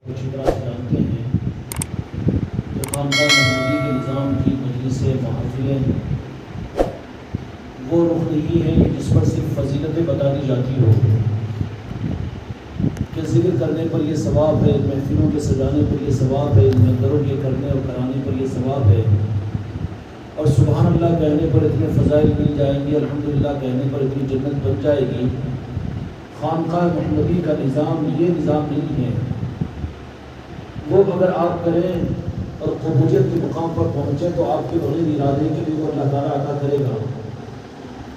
اچھی طرح سے جانتے ہیں کہ خانقاہ محمدی کے نظام کی مجلسیں محافلیں وہ رخ نہیں ہے کہ جس پر صرف فضیلتیں بتا دی جاتی ہو کہ ذکر کرنے پر یہ ثواب ہے، محفلوں کے سجانے پر یہ ثواب ہے، منبروں کے کرنے اور کرانے پر یہ ثواب ہے، اور سبحان اللہ کہنے پر اتنے فضائل مل جائیں گی، الحمدللہ کہنے پر اتنی جنت بن جائے گی۔ خانقاہ محمدی کا نظام یہ نظام نہیں ہے۔ وہ اگر آپ کریں اور قبولیت کے مقام پر پہنچے تو آپ کے بغیر ارادے کے لیے وہ اللہ تعالیٰ عطا کرے گا،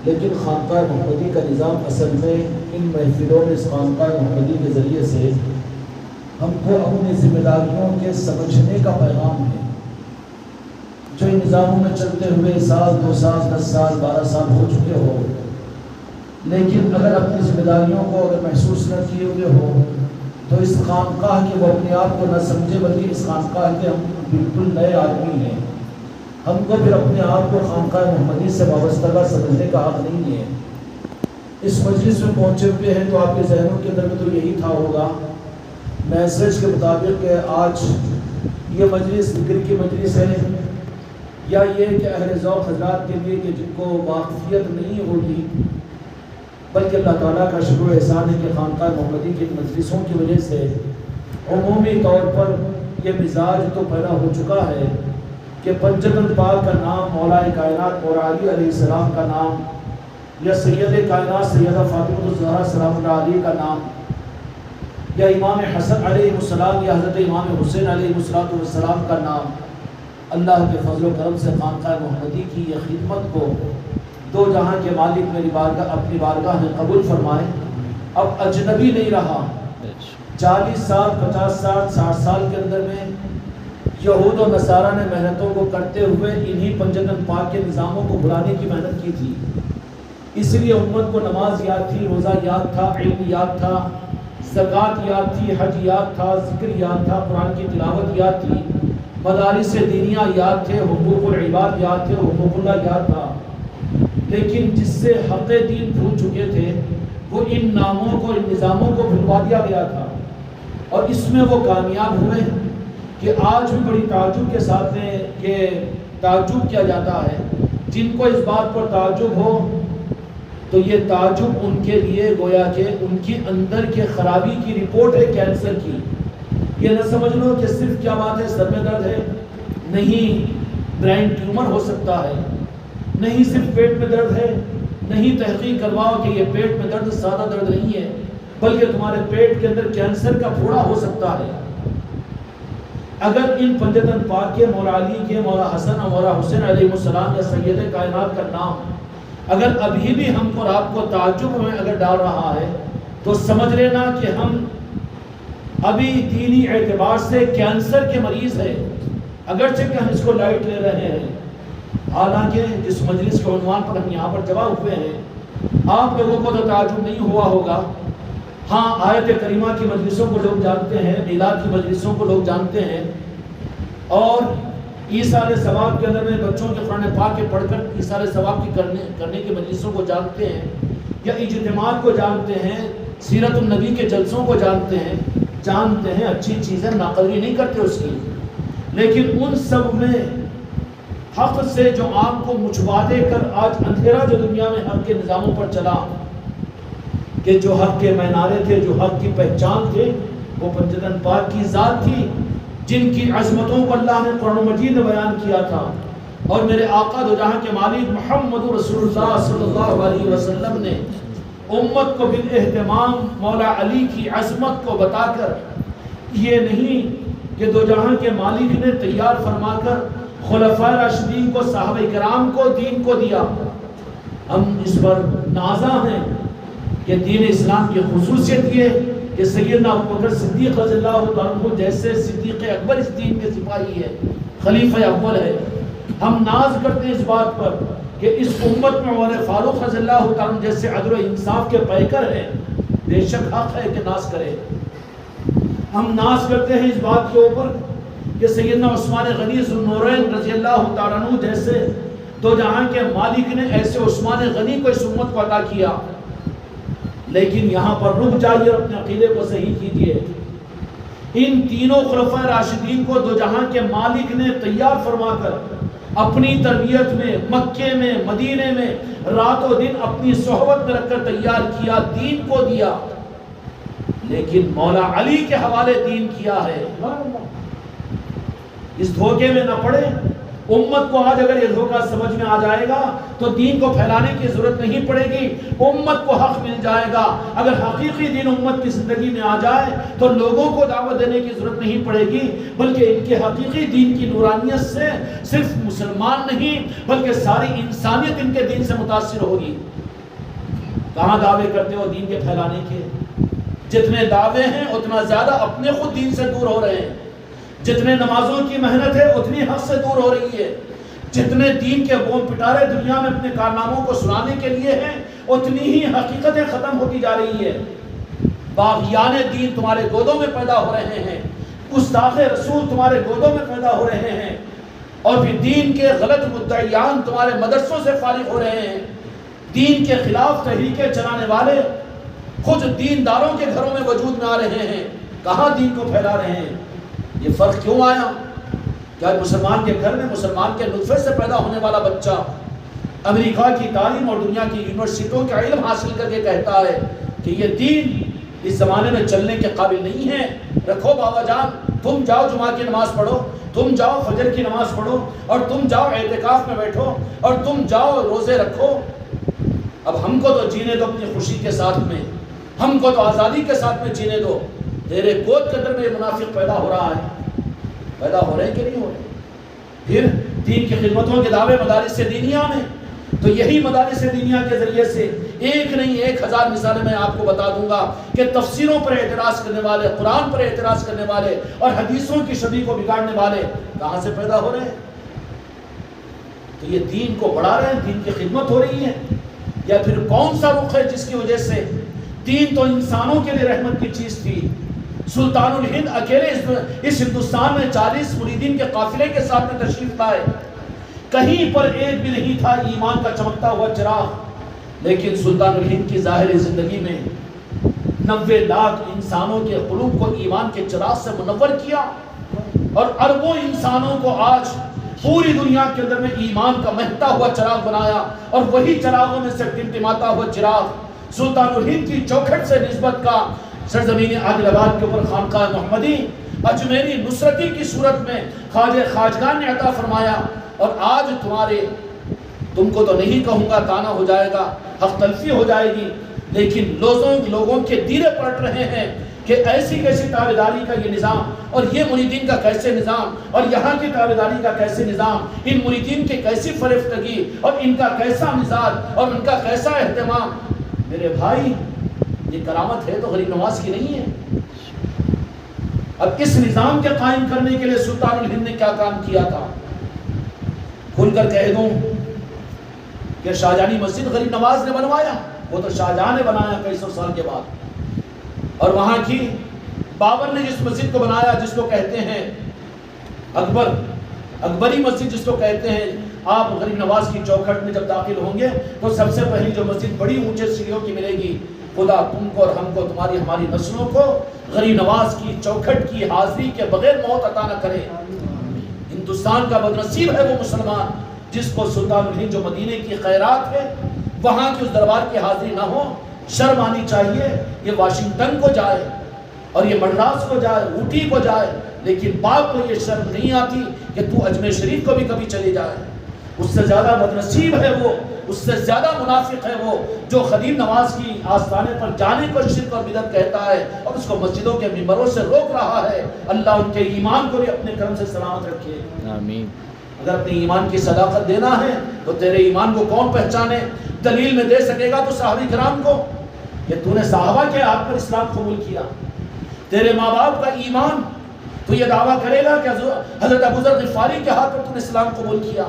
لیکن خانقاہ محمدی کا نظام اصل میں ان محفلوں میں اس خانقاہ محمدی کے ذریعے سے ہم کو اپنی ذمہ داریوں کے سمجھنے کا پیغام ہے۔ جو ان نظاموں میں چلتے ہوئے سال 2 سال 10 سال 12 سال ہو چکے ہو، لیکن اگر اپنی ذمہ داریوں کو اگر محسوس نہ کیے ہوئے ہو تو اس خانقاہ کے وہ اپنے آپ کو نہ سمجھے، بلکہ اس خانقاہ کے ہم بالکل نئے آدمی ہیں۔ ہم کو پھر اپنے آپ کو خانقاہ محمدی سے وابستہ سمجھنے کا حق نہیں ہے۔ اس مجلس میں پہنچے ہوئے ہیں تو آپ کے ذہنوں کے اندر میں تو یہی تھا ہوگا میسج کے مطابق کہ آج یہ مجلس ذکر کی مجلس ہے، یا یہ کہ اہل ذوق حضرات کے لیے کہ جن کو واقفیت نہیں ہوگی، بلکہ اللہ تعالیٰ کا شکر و احسان ہے کہ خانقاہ محمدی کی مجلسوں کی وجہ سے عمومی طور پر یہ مزاج تو پیدا ہو چکا ہے کہ پنجتن پاک کا نام، مولا کائنات مولا علی علیہ السلام کا نام، یا سید کائنات سیدہ فاطمہ الزہرا سلام اللہ علیہ کا نام، یا امام حسن علیہ السلام یا حضرت امام حسین علیہ السلام کا نام، اللہ کے فضل و کرم سے خانقاہ محمدی کی یہ خدمت کو دو جہاں کے مالک میری بارگاہ اپنی بارگاہ میں قبول فرمائے۔ اب اجنبی نہیں رہا۔ 40 سال 50 سال 60 سال کے اندر میں یہود و نصارہ نے محنتوں کو کرتے ہوئے انہی پنجتن پاک کے نظاموں کو بلانے کی محنت کی تھی۔ اس لیے امت کو نماز یاد تھی، روزہ یاد تھا، علم یاد تھا، زکوٰۃ یاد تھی، حج یاد تھا، ذکر یاد تھا، قرآن کی تلاوت یاد تھی، مدارس دینیہ یاد تھے، حقوق العباد یاد تھے، حقوق اللہ یاد تھا۔ لیکن جس سے حق دین بھول چکے تھے وہ ان ناموں کو، ان نظاموں کو بھلوا دیا گیا تھا، اور اس میں وہ کامیاب ہوئے کہ آج بھی بڑی تعجب کے ساتھ میں یہ تعجب کیا جاتا ہے۔ جن کو اس بات پر تعجب ہو تو یہ تعجب ان کے لیے گویا کہ ان کی اندر کے خرابی کی رپورٹ ہے، کینسر کی۔ یہ نہ سمجھ لو کہ صرف کیا بات ہے سر میں درد ہے، نہیں، برین ٹیومر ہو سکتا ہے، نہیں صرف پیٹ میں درد ہے، نہیں تحقیق کرواؤ کہ یہ پیٹ میں درد سادہ درد نہیں ہے، بلکہ تمہارے پیٹ کے اندر کینسر کا پھوڑا ہو سکتا ہے۔ اگر ان پنجتن پاک کے مولا علی کے، مولا حسن اور مولا حسین علیہ السلام یا سید کائنات کا نام اگر ابھی بھی ہم کو آپ کو تعجب میں اگر ڈال رہا ہے تو سمجھ لینا کہ ہم ابھی دینی اعتبار سے کینسر کے مریض ہیں، اگرچہ کہ ہم اس کو لائٹ لے رہے ہیں۔ حالانکہ جس مجلس کے عنوان پر ہم یہاں پر جمع ہوئے ہیں، آپ لوگوں کو تو تعجب نہیں ہوا ہوگا۔ ہاں، آیت کریمہ کی مجلسوں کو لوگ جانتے ہیں، میلاد کی مجلسوں کو لوگ جانتے ہیں، اور ایصال ثواب کے اندر میں بچوں کے قرآن پاک کے پڑھ کر ایصال ثواب کی کرنے کی مجلسوں کو جانتے ہیں، یا اجتماعات کو جانتے ہیں، سیرت النبی کے جلسوں کو جانتے ہیں، اچھی چیزیں ناقدری نہیں کرتے اس کی، لیکن ان سب میں حق سے جو آپ کو مچھوا دے کر آج اندھیرا جو دنیا میں حق کے نظاموں پر چلا، کہ جو حق کے مینارے تھے، جو حق کی پہچان تھے، وہ پنجتن پاک کی ذات تھی، جن کی عظمتوں کو اللہ نے قرآن مجید میں بیان کیا تھا، اور میرے آقا دو جہاں کے مالک محمد رسول اللہ صلی اللہ علیہ وسلم نے امت کو بالاہتمام مولا علی کی عظمت کو بتا کر، یہ نہیں کہ دو جہاں کے مالک نے تیار فرما کر خلفائے راشدین کو، صحابہ کرام کو دین کو دیا۔ ہم اس پر نازاں ہیں کہ دین اسلام کی خصوصیت یہ کہ سیدنا ابوبکر صدیق رضی اللہ عنہ جیسے صدیق اکبر اس دین کے سپاہی ہے، خلیفہ اول ہے۔ ہم ناز کرتے ہیں اس بات پر کہ اس امت میں عمر فاروق رضی اللہ عنہ جیسے عدل و انصاف کے پیکر ہیں، بے شک حق ہے کہ ناز کرے۔ ہم ناز کرتے ہیں اس بات کے اوپر کہ سیدنا عثمان غنی ذو النورین رضی اللہ تعالیٰ عنہ جیسے دو جہاں کے مالک نے ایسے عثمان غنی کو اس امت کو عطا کیا۔ لیکن یہاں پر رک جائیے اور اپنے عقیدے کو صحیح کیجیے ان تینوں خلفائے راشدین کو دو جہاں کے مالک نے تیار فرما کر اپنی تربیت میں مکے میں مدینے میں رات و دن اپنی صحبت میں رکھ کر تیار کیا، دین کو دیا، لیکن مولا علی کے حوالے دین کیا ہے۔ اس دھوکے میں نہ پڑے۔ امت کو آج اگر یہ دھوکہ سمجھ میں آ جائے گا تو دین کو پھیلانے کی ضرورت نہیں پڑے گی، امت کو حق مل جائے گا۔ اگر حقیقی دین امت کی زندگی میں آ جائے تو لوگوں کو دعوت دینے کی ضرورت نہیں پڑے گی، بلکہ ان کے حقیقی دین کی نورانیت سے صرف مسلمان نہیں بلکہ ساری انسانیت ان کے دین سے متاثر ہوگی۔ کہاں دعوے کرتے ہو دین کے پھیلانے کے؟ جتنے دعوے ہیں اتنا زیادہ اپنے خود دین سے دور ہو رہے ہیں، جتنے نمازوں کی محنت ہے اتنی حق سے دور ہو رہی ہے، جتنے دین کے بوم پٹارے دنیا میں اپنے کارناموں کو سنانے کے لیے ہیں اتنی ہی حقیقتیں ختم ہوتی جا رہی ہے۔ باغیان دین تمہارے گودوں میں پیدا ہو رہے ہیں، گستاخ رسول تمہارے گودوں میں پیدا ہو رہے ہیں، اور پھر دین کے غلط مدعیان تمہارے مدرسوں سے فارغ ہو رہے ہیں۔ دین کے خلاف تحریکیں چلانے والے خود دینداروں کے گھروں میں وجود میں آ رہے ہیں، کہاں دین کو پھیلا رہے ہیں؟ یہ فرق کیوں آیا؟ کیا مسلمان کے گھر میں مسلمان کے نطفے سے پیدا ہونے والا بچہ امریکہ کی تعلیم اور دنیا کی یونیورسٹیوں کا علم حاصل کر کے کہتا ہے کہ یہ دین اس زمانے میں چلنے کے قابل نہیں ہے؟ رکھو بابا جان، تم جاؤ جمعہ کی نماز پڑھو، تم جاؤ فجر کی نماز پڑھو، اور تم جاؤ اعتکاف میں بیٹھو، اور تم جاؤ روزے رکھو۔ اب ہم کو تو جینے دو اپنی خوشی کے ساتھ میں، ہم کو تو آزادی کے ساتھ میں جینے دو۔ تیرے گود کے اندر میں یہ منافق پیدا ہو رہا ہے، پیدا ہو رہے کہ نہیں ہو رہے؟ پھر دین کی خدمتوں کے دعوے مدارس دینیہ میں، تو یہی مدارس دینیہ کے ذریعے سے ایک نہیں 1000 مثالیں میں آپ کو بتا دوں گا کہ تفسیروں پر اعتراض کرنے والے، قرآن پر اعتراض کرنے والے اور حدیثوں کی شبیہ کو بگاڑنے والے کہاں سے پیدا ہو رہے ہیں؟ تو یہ دین کو بڑھا رہے ہیں، دین کی خدمت ہو رہی ہے، یا پھر کون سا رخ ہے جس کی وجہ سے دین تو انسانوں کے لیے رحمت کی چیز تھی؟ سلطان الہند اکیلے اس ہندوستان میں 40 مریدین کے قافلے کے ساتھ میں تشریف لائے، کہیں پر ایک بھی نہیں تھا ایمان کا چمکتا ہوا چراغ، لیکن سلطان الہند کی ظاہر زندگی میں 90 لاکھ انسانوں کے قلوب کو ایمان کے چراغ سے منور کیا، اور اربوں انسانوں کو آج پوری دنیا کے اندر میں ایمان کا مہکتا ہوا چراغ بنایا، اور وہی چراغوں میں سے ٹمٹماتا ہوا چراغ سلطان الہند کی چوکھٹ سے نسبت کا سرزمین عادل آباد کے اوپر خانقاہ محمدی اجمیری نصرتی کی صورت میں خواجہ خواجگان نے عطا فرمایا۔ اور آج تم کو تو نہیں کہوں گا، تانا ہو جائے گا، حق تلفی ہو جائے گی، لیکن لوگوں کے دیرے پلٹ رہے ہیں کہ ایسی کیسی تابعداری کا یہ نظام، اور یہ مریدین کا کیسے نظام، اور یہاں کی تابعداری کا کیسے نظام، ان مریدین کی کیسی فریفتگی، اور ان کا کیسا مزاج، اور ان کا کیسا اہتمام۔ میرے بھائی، یہ کرامت ہے تو غریب نواز کی نہیں ہے۔ اب اس نظام کے قائم کرنے کے لیے سلطان الہند نے کیا کام کیا تھا؟ کھل کر کہہ دوں کہ شاہجہانی مسجد غریب نواز نے بنوایا، وہ تو شاہجہاں نے بنایا کئی سو سال کے بعد، اور وہاں کی بابر نے جس مسجد کو بنایا جس کو کہتے ہیں اکبری مسجد جس کو کہتے ہیں، آپ غریب نواز کی چوکھٹ میں جب داخل ہوں گے تو سب سے پہلی جو مسجد بڑی اونچے سیڑھیوں کی ملے گی، خدا تم کو اور ہم کو، تمہاری ہماری نسلوں کو غریب نواز کی چوکھٹ کی حاضری کے بغیر موت عطا نہ کرے۔ ہندوستان کا بدنصیب ہے وہ مسلمان جس کو سلطان الہند جو مدینے کی خیرات ہے وہاں کی اس دربار کی حاضری نہ ہو۔ شرم آنی چاہیے، یہ واشنگٹن کو جائے اور یہ مدراس کو جائے، اوٹی کو جائے، لیکن باپ کو یہ شرم نہیں آتی کہ تو اجمیر شریف کو بھی کبھی چلے جائے۔ اس سے زیادہ بدنصیب ہے وہ، اس سے زیادہ منافق ہے وہ جو خلیل نواز کی آستانے پر جانے کو شرک اور بدعت کہتا ہے اور اس کو مسجدوں کے ممبروں سے روک رہا ہے۔ اللہ ان کے ایمان کو بھی اپنے کرم سے سلامت رکھے، آمین۔ اگر اپنے ایمان کی صداقت دینا ہے تو تیرے ایمان کو کون پہچانے؟ دلیل میں دے سکے گا تو صحابہ کرام کو کہ تو نے صحابہ کے ہاتھ پر اسلام قبول کیا۔ تیرے ماں باپ کا ایمان، تو یہ دعویٰ کرے گا کہ حضرت ابو ذر غفاری کے ہاتھ پر تو نے اسلام قبول کیا،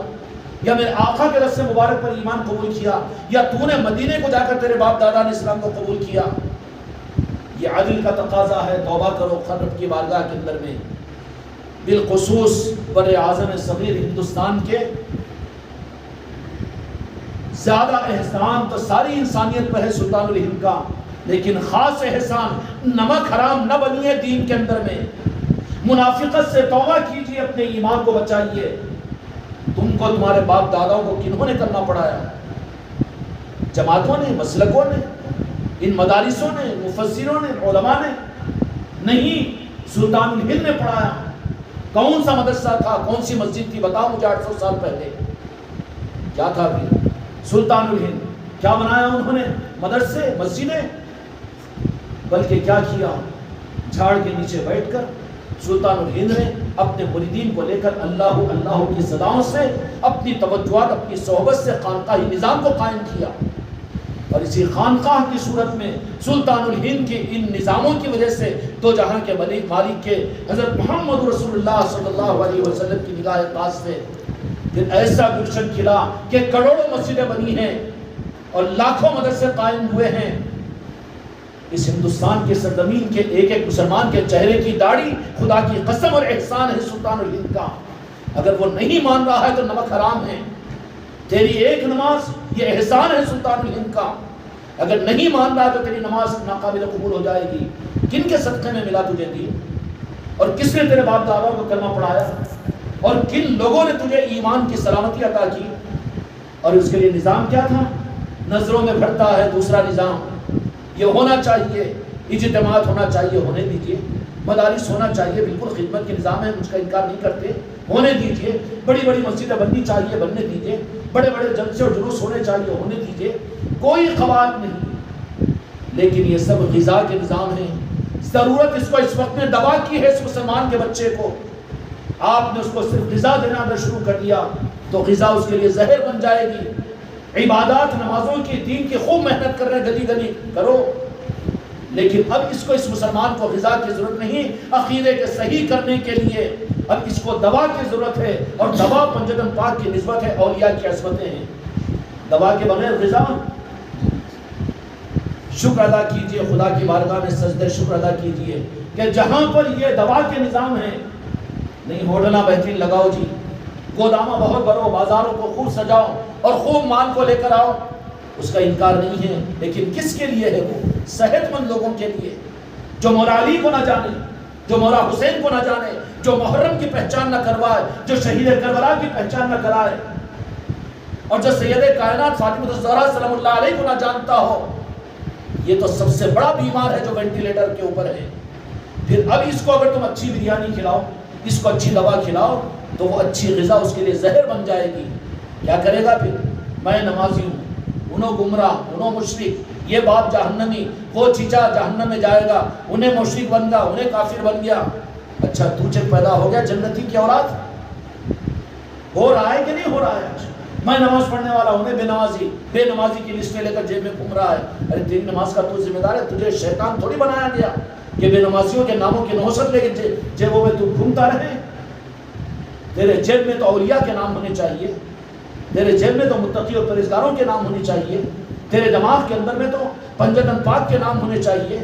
یا میرے آقا کے لفظ مبارک پر ایمان قبول کیا، یا تو نے مدینے کو جا کر تیرے باپ دادا نے اسلام کو قبول کیا۔ یہ عدل کا تقاضا ہے، توبہ کرو رب کی بارگاہ کے اندر میں۔ بالخصوص بر اعظم صغیر ہندوستان کے زیادہ احسان تو ساری انسانیت پر ہے سلطان الہند کا، لیکن خاص احسان نمک حرام نہ بنیے دین کے اندر میں۔ منافقت سے توبہ کیجیے، اپنے ایمان کو بچائیے۔ تم کو تمہارے باپ داداؤں کو کنہوں نے کرنا پڑایا؟ جماعتوں نے، مسلکوں نے، ان مدارسوں نے، مفسروں نے، علماء نے نہیں، سلطان الہند نے پڑھایا۔ کون سا مدرسہ تھا، کون سی مسجد تھی؟ بتاؤ مجھے 800 سال پہلے کیا تھا؟ پھر سلطان الہند کیا بنایا انہوں نے؟ مدرسے، مسجدیں؟ بلکہ کیا کیا؟ جھاڑ کے نیچے بیٹھ کر سلطان الہند نے اپنے مریدین کو لے کر اللہ اللہ کی صداؤں سے، اپنی توجہات، اپنی صحبت سے خانقاہی نظام کو قائم کیا۔ اور اسی خانقاہ کی صورت میں سلطان الہند کے ان نظاموں کی وجہ سے دو جہاں کے مالک کے حضرت محمد رسول اللہ صلی اللہ علیہ وسلم کی نگاہ خاص سے پھر ایسا گلشن کھلا کہ کروڑوں مسجدیں بنی ہیں اور لاکھوں مدرسے قائم ہوئے ہیں۔ اس ہندوستان کے سرزمین کے ایک ایک مسلمان کے چہرے کی داڑھی خدا کی قسم اور احسان ہے سلطان الہند کا۔ اگر وہ نہیں مان رہا ہے تو نمک حرام ہے۔ تیری ایک نماز یہ احسان ہے سلطان الہند کا، اگر نہیں مان رہا تو تیری نماز ناقابل قبول ہو جائے گی۔ کن کے صدقے میں ملا تجھے دین؟ اور کس نے تیرے باپ دادا کو کلمہ پڑھایا؟ اور کن لوگوں نے تجھے ایمان کی سلامتی عطا کی؟ اور اس کے لیے نظام کیا تھا؟ نظروں میں بھرتا ہے دوسرا نظام، یہ ہونا چاہیے، اجتماعات ہونا چاہیے، ہونے دیجیے، مدارس ہونا چاہیے، بالکل خدمت کے نظام ہے، مجھ کا انکار نہیں کرتے، ہونے دیجیے، بڑی بڑی مسجدیں بننی چاہیے، بننے دیجیے، بڑے بڑے جلسے اور جلوس ہونے چاہیے، ہونے دیجیے، کوئی قواعد نہیں۔ لیکن یہ سب غذا کے نظام ہیں۔ ضرورت اس کو اس وقت میں دوا کی ہے اس مسلمان کے بچے کو، آپ نے اس کو صرف غذا دینا اگر شروع کر دیا تو غذا اس کے لیے زہر بن جائے گی۔ عبادات، نمازوں کی، دین کی خوب محنت کر رہے ہیں، گلی گلی کرو، لیکن اب اس کو، اس مسلمان کو غذا کی ضرورت نہیں، عقیدے کے صحیح کرنے کے لیے اب اس کو دوا کی ضرورت ہے، اور دوا پنجتن پاک کی نسبت ہے، اولیاء کی عصمتیں ہیں۔ دوا کے بغیر غذا؟ شکر ادا کیجئے، خدا کی بارگاہ میں سجدہ شکر ادا کیجئے کہ جہاں پر یہ دوا کے نظام ہیں، نہیں ہوٹلہ بہترین لگاؤ جی، گودامہ بہت بڑھو، بازاروں کو خوب سجاؤ اور خوب مال کو لے کر آؤ، اس کا انکار نہیں ہے، لیکن کس کے لیے ہے؟ وہ صحت مند لوگوں کے لیے، جو مولا علی کو نہ جانے، جو مولا حسین کو نہ جانے، جو محرم کی پہچان نہ کروائے، جو شہید کربلا کی پہچان نہ کرائے، اور جو سید کائنات فاطمہ الزہرا سلام اللہ علیہ کو نہ جانتا ہو، یہ تو سب سے بڑا بیمار ہے جو وینٹیلیٹر کے اوپر ہے۔ پھر اب اس کو اگر تم اچھی بریانی کھلاؤ، اس کو اچھی دوا کھلاؤ، تو وہ اچھی غذا اس کے لیے زہر بن جائے گی۔ کیا کرے گا پھر؟ میں نمازی ہوں، انہوں گمراہ، انہوں مشرک، یہ باپ جہنمی، وہ چچا جہنم میں جائے گا، انہیں مشرک بن گیا، انہیں کافر بن گیا۔ اچھا تجھے پیدا ہو گیا جنتی کی اولاد؟ ہو رہا ہے کہ نہیں ہو رہا ہے؟ میں نماز پڑھنے والا ہوں، بے نمازی کی لسٹیں لے کر جیب میں گھوم رہا ہے۔ ارے تیری نماز کا تو ذمہ دار ہے، تجھے شیطان تھوڑی بنایا گیا کہ بے نمازیوں کے ناموں کی نوحست لے کے جیبوں میں تو گھومتا رہے۔ تیرے جیب میں تو اولیاء کے نام ہونے چاہیے، تیرے جیب میں تو متقی اور پرہیزگاروں کے نام ہونے چاہیے، تیرے دماغ کے اندر میں تو پنجتن پاک کے نام ہونے چاہیے۔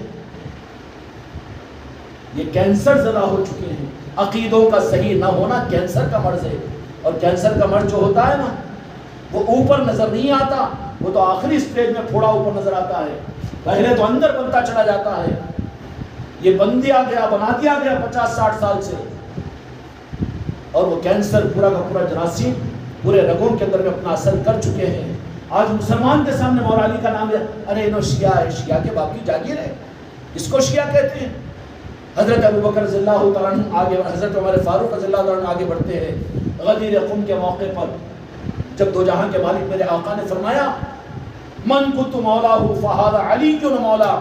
یہ کینسر زدہ ہو چکے ہیں، عقیدوں کا صحیح نہ ہونا کینسر کا مرض ہے، اور کینسر کا مرض جو ہوتا ہے نا، وہ اوپر نظر نہیں آتا، وہ تو آخری سٹیج میں پھوڑا اوپر نظر آتا ہے، پہلے تو اندر بنتا چلا جاتا ہے۔ یہ بن دیا گیا، بنا دیا گیا 50-60 سال سے، اور وہ کینسر پورا کا پورا جراثیم پورے رگوں کے اندر میں اپنا اثر کر چکے ہیں۔ آج مسلمان کے سامنے مولا علی کا نام لیا، ارے انہوں شیعہ ہے، شیعہ کے باپ کی جاگیر ہے، اس کو شیعہ کہتے ہیں۔ حضرت ابوبکر رضی اللہ تعالیٰ عنہ آگے، حضرت عمر فاروق رضی اللہ تعالیٰ عنہ آگے بڑھتے ہیں۔ غدیر قم کے موقع پر جب دو جہاں کے مالک میرے آقا نے فرمایا من کنت مولا فہذا علی مولا،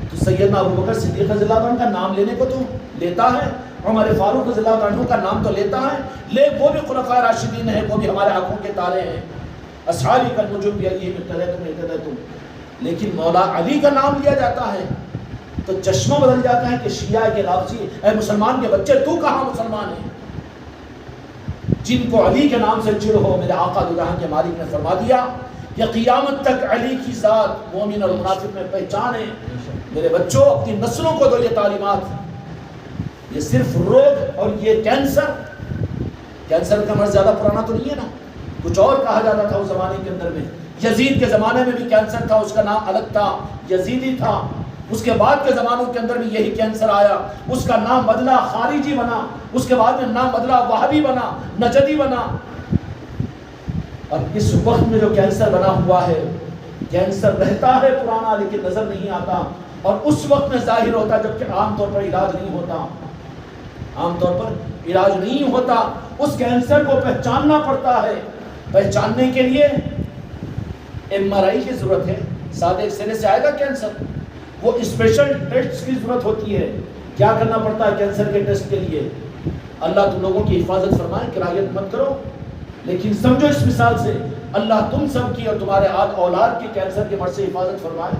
تو سیدنا ابوبکر صدیق رضی اللہ عنہ کا نام لینے کو تو لیتا ہے، عمر فاروق رضی اللہ عنہ کا نام تو لیتا ہے، لے وہ بھی خلفائے راشدین ہیں، وہ بھی ہمارے آنکھوں کے تارے ہیں، اصحابی کا نجوم بیدیہم اقتدیتم، لیکن مولا علی کا نام لیا جاتا ہے تو چشمہ بدل جاتا ہے کہ شیعہ کے لافظی، اے مسلمان کے بچے تو کہاں مسلمان ہے؟ جن کو علی کے نام سے چڑ ہو، میرے آقا دو جہاں کے مالک نے فرما دیا کہ قیامت تک علی کی ذات مومن اور منافق میں پہچان ہے۔ میرے بچوں اپنی نسلوں کو دو یہ تعلیمات۔ یہ صرف روگ اور یہ کینسر کا مرض زیادہ پرانا تو نہیں ہے نا، کچھ اور کہا جاتا تھا اس زمانے کے اندر میں۔ یزید کے زمانے میں بھی کینسر تھا، اس کا نام الگ تھا، یزیدی تھا۔ اس کے بعد کے زمانوں کے اندر بھی یہی کینسر آیا، اس کا نام بدلا خارجی بنا، اس کے بعد میں نام بدلا وہابی بنا، نجدی بنا۔ اور اس وقت میں جو کینسر بنا ہوا ہے، کینسر رہتا ہے پرانا لیکن نظر نہیں آتا، اور اس وقت میں ظاہر ہوتا جبکہ عام طور پر علاج نہیں ہوتا، عام طور پر علاج نہیں ہوتا۔ اس کینسر کو پہچاننا پڑتا ہے، پہچاننے کے لیے MRI کی ضرورت ہے، سادہ ایک سینے سے آئے گا کینسر، وہ اسپیشل ٹیسٹ کی ضرورت ہوتی ہے۔ کیا کرنا پڑتا ہے کینسر کے ٹیسٹ کے لیے؟ اللہ تم لوگوں کی حفاظت فرمائے، کراہیت مت کرو، لیکن سمجھو اس مثال سے اللہ تم سب کی اور تمہارے اولاد کی کینسر کے مرض سے حفاظت فرمائے۔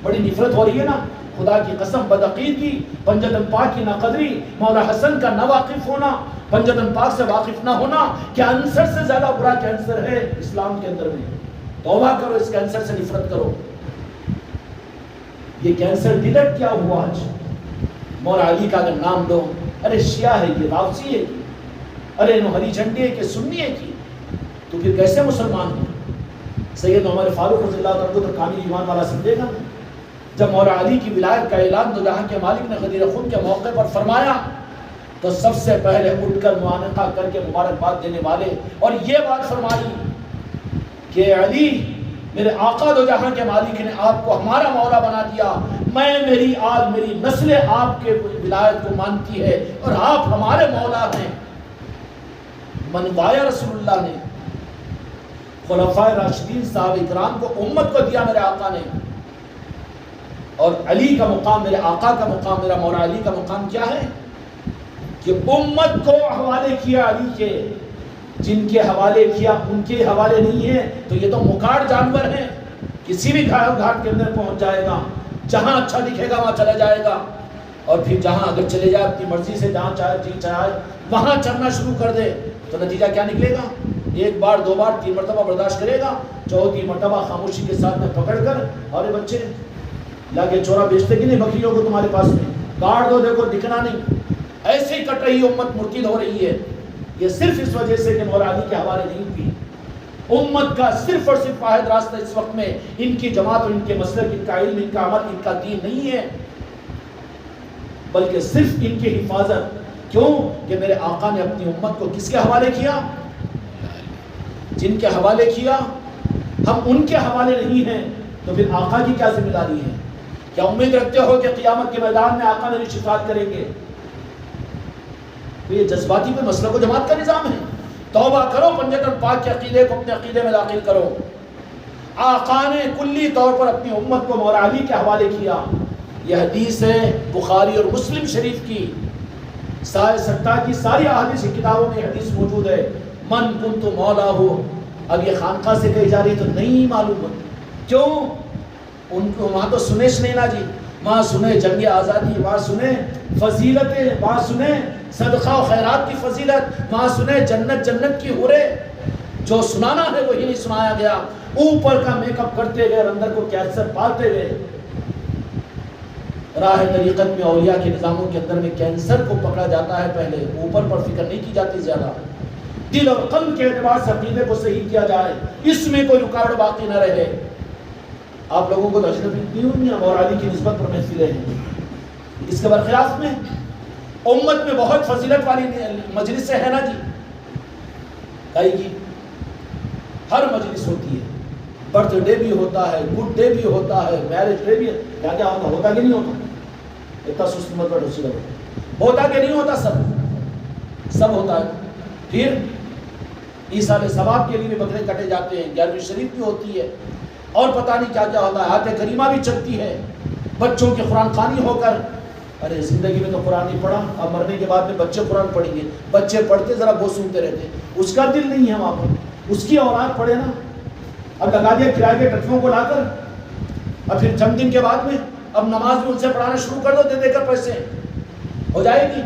بڑی نفرت ہو رہی ہے نا، خدا کی قسم، بدعقیدگی، پنجتن پاک کی ناقدری، مولا حسن کا نہ واقف ہونا، پنجتن پاک سے واقف نہ ہونا، کہ کینسر سے زیادہ برا کینسر ہے اسلام کے اندر میں۔ توبہ کرو، اس کینسر سے نفرت کرو۔ یہ کینسر ڈیٹیکٹ کیا ہوا آج؟ مولا علی کا اگر نام لو، ارے شیعہ ہے کہ رافضی ہے کہ، ارے نو ہری جھنڈی ہے کہ سنی ہے کہ، تو پھر کیسے مسلمان ہیں؟ سید عمر فاروق رضی اللہ عنہ تو کامل ایمان والا سمجھے گا۔ جب مولا علی کی ولایت کا اعلان دو جہاں کے مالک نے غدیر خون کے موقع پر فرمایا، تو سب سے پہلے اٹھ کر معانقہ کر کے مبارکباد دینے والے اور یہ بات فرمائی کہ علی، میرے آقا دو جہاں کے مالک نے آپ کو ہمارا مولا بنا دیا، میں، میری آل، میری نسل آپ کے ولایت کو مانتی ہے اور آپ ہمارے مولا ہیں۔ منوایا رسول اللہ نے، خلفائے راشدین صحابہ اکرام کو، امت کو دیا میرے آقا نے۔ اور علی کا مقام، میرے آقا کا مقام، میرا مولا علی کا مقام کیا ہے کہ امت کو حوالے کیا علی کے، جن کے حوالے کیا ان کے حوالے نہیں ہیں تو یہ تو مکاڑ جانور ہیں، کسی بھی گھاٹ کے اندر پہنچ جائے گا، جہاں اچھا دکھے گا وہاں چلا جائے گا، اور پھر جہاں اگر چلے جائے اپنی مرضی سے، جہاں چاہے جی چاہے وہاں چلنا شروع کر دے، تو نتیجہ کیا نکلے گا؟ ایک بار، دو بار، تین مرتبہ برداشت کرے گا، چوتھی مرتبہ خاموشی کے ساتھ میں پکڑ کر، ارے بچے لا کے چورا بیچتے کہ نہیں بکریوں کو تمہارے پاس میں، کاٹ دو، دیکھو دکھنا نہیں۔ ایسے ہی کٹ رہی امت، مرتد ہو رہی ہے۔ یہ صرف اس وجہ سے کہ مولا علی کے حوالے نہیں تھی۔ امت کا صرف اور صرف واحد راستہ اس وقت میں ان کی جماعت اور ان کے مسلک، ان کا علم، ان کا عمل، ان کا دین نہیں ہے، بلکہ صرف ان کی حفاظت۔ کیوں کہ میرے آقا نے اپنی امت کو کس کے حوالے کیا؟ جن کے حوالے کیا، ہم ان کے حوالے نہیں ہیں، تو پھر آقا کی کیا ذمہ داری ہے؟ کیا امید رکھتے ہو کہ قیامت کے میدان میں آقا میری شفاعت کریں گے؟ تو یہ جذباتی کوئی مسلک و جماعت کا نظام ہے۔ توبہ کرو، پنجتن پاک کے عقیدے کو اپنے عقیدے میں داخل کرو۔ آقا نے کلی طور پر اپنی امت کو مولا علی کے حوالے کیا۔ یہ حدیث ہے بخاری اور مسلم شریف کی، ستا کی ساری احادیث کی کتابوں میں حدیث موجود ہے۔ من کنت مولا ہو، اب یہ خانقاہ سے کہی جا رہی تو نہیں معلوم، کیوں؟ ان کو وہاں تو سنے سنینا جی، وہاں سنے جنگ آزادی، وہاں سنے فضیلتیں، وہاں سنے صدقہ و خیرات کی فضیلت، وہاں سنے جنت جنت کی حوریں۔ جو سنانا ہے وہی نہیں سنایا گیا، اوپر کا میک اپ کرتے گئے اور اندر کو کینسر پالتے گئے۔ راہ طریقت میں اولیاء کے نظاموں کے اندر میں کینسر کو پکڑا جاتا ہے پہلے، اوپر پر فکر نہیں کی جاتی زیادہ۔ دل اور قلب کے اعتبار سے عقیدے کو صحیح کیا جائے، اس میں کوئی رکاوٹ باقی نہ رہے۔ آپ لوگوں کو تجربہ کیوں اور علی کی نسبت پر محفلیں ہیں، اس کے برخلاف میں امت میں بہت فضیلت والی مجلس ہے نا جی، کئی کی ہر مجلس ہوتی ہے، برتھ ڈے بھی ہوتا ہے، گڈ ڈے بھی ہوتا ہے، میرج ڈے بھی، کیا کیا ہوتا، ہوتا کہ نہیں ہوتا؟ اتنا سست مت پر ہوتا کہ نہیں ہوتا؟ سب ہوتا ہے۔ پھر ایصال ثواب کے لیے بھی بکرے کٹے جاتے ہیں، 11ویں شریف بھی ہوتی ہے، اور پتہ نہیں کیا کیا ہوتا ہے، آیت کریمہ بھی چلتی ہے، بچوں کی قرآن خوانی ہو کر، ارے زندگی میں تو قرآن نہیں پڑھا، اب مرنے کے بعد میں بچے قرآن پڑھیں گے، بچے پڑھتے ذرا وہ سنتے رہتے، اس کا دل نہیں ہے وہاں پر، اس کی اولاد پڑھے نا، اب لگا دیا کرائے کے ٹٹفوں کو لا کر، اور پھر چند دن کے بعد میں اب نماز بھی ان سے پڑھانا شروع کر دو، دے دے کر پیسے، ہو جائے گی؟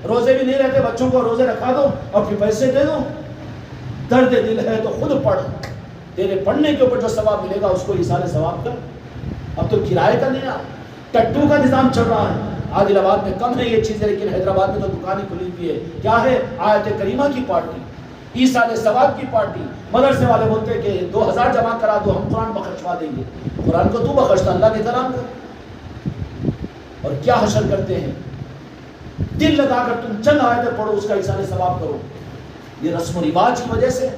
روزے بھی نہیں رہتے، بچوں کو روزے رکھا دو اور پھر پیسے دے دو۔ درد دل ہے تو خود پڑھ، تیرے پڑھنے کے اوپر جو ثواب ملے گا اس کو ایصال ثواب کر۔ اب تو کرائے کا نہیں، ٹٹو کا نظام چل رہا ہے۔ عادل آباد میں کم ہے یہ چیزیں، لیکن حیدرآباد میں تو دکانیں کھلی ہوئی ہے۔ کیا ہے؟ آیت کریمہ کی پارٹی، ایصال ثواب کی پارٹی۔ مدرسے والے بولتے کہ 2000 جمع کرا دو، ہم قرآن بخشوا دیں گے۔ قرآن کو تو بخشتا، اللہ کے کلام کو اور کیا حشر کرتے ہیں. دل لگا کر تم چند آیتیں پڑھو، اس کا احسان ثواب کرو. یہ رسم و رواج کی وجہ سے،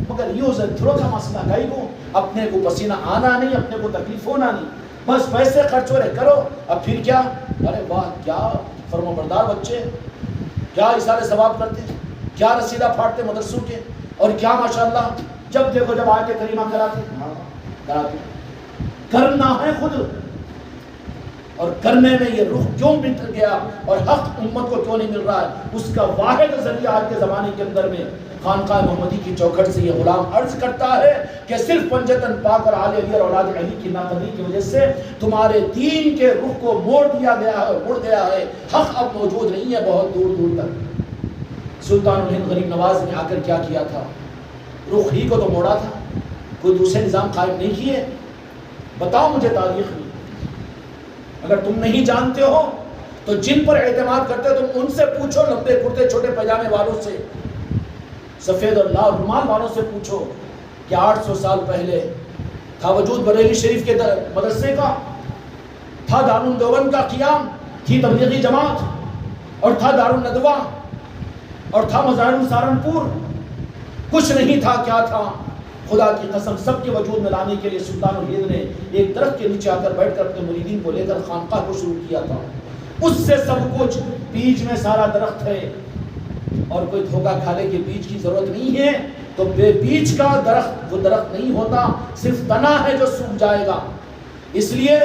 مگر یوں تھوڑا کا مسئلہ گئی کو اپنے کو پسینہ آنا نہیں، اپنے کو تکلیف ہونا نہیں، بس پیسے خرچ ہو رہے کرو. اب پھر کیا، ارے واہ کیا فرمانبردار بچے، کیا احسان ثواب کرتے، کیا رسیدہ پھاڑتے مدرسوں کے، اور کیا ماشاءاللہ جب دیکھو جب آیت کریمہ کراتے. کرنا ہے خود، اور کرنے میں یہ رخ کیوں بٹ گیا اور حق امت کو کیوں نہیں مل رہا ہے، اس کا واحد ذریعہ آج کے زمانے کے اندر میں خانقاہ محمدی کی چوکھٹ سے یہ غلام عرض کرتا ہے کہ صرف پنجتن پاک اور آل علی اور اولاد علی کی ناقدری کی وجہ سے تمہارے دین کے رخ کو موڑ دیا گیا ہے، مڑ گیا ہے. حق اب موجود نہیں ہے بہت دور دور تک. سلطان الہند غریب نواز نے آ کر کیا کیا تھا، رخ ہی کو تو موڑا تھا، کوئی دوسرے نظام قائم نہیں کیے. بتاؤ مجھے تاریخ میں، اگر تم نہیں جانتے ہو تو جن پر اعتماد کرتے ہو تم ان سے پوچھو، لمبے کرتے چھوٹے پاجامے والوں سے، سفید اور لال رومال والوں سے پوچھو کہ 800 سال پہلے تھا وجود بریلی شریف کے مدرسے کا، تھا دارالدیوبند کا قیام، تھی تبلیغی جماعت، اور تھا دارالندوہ، اور تھا مظاہر سہارنپور. کچھ نہیں تھا، کیا تھا؟ خدا کی قسم سب کے وجود میں لانے کے لیے سلطان الہند نے ایک درخت کے نیچے آ کر بیٹھ کر اپنے مریدین کو لے کر خانقاہ کو شروع کیا تھا. اس سے سب کچھ، بیج میں سارا درخت ہے، اور کوئی دھوکہ کھانے کے بیج کی ضرورت نہیں ہے. تو بے بیج کا درخت وہ درخت نہیں ہوتا، صرف تنا ہے جو سوکھ جائے گا. اس لیے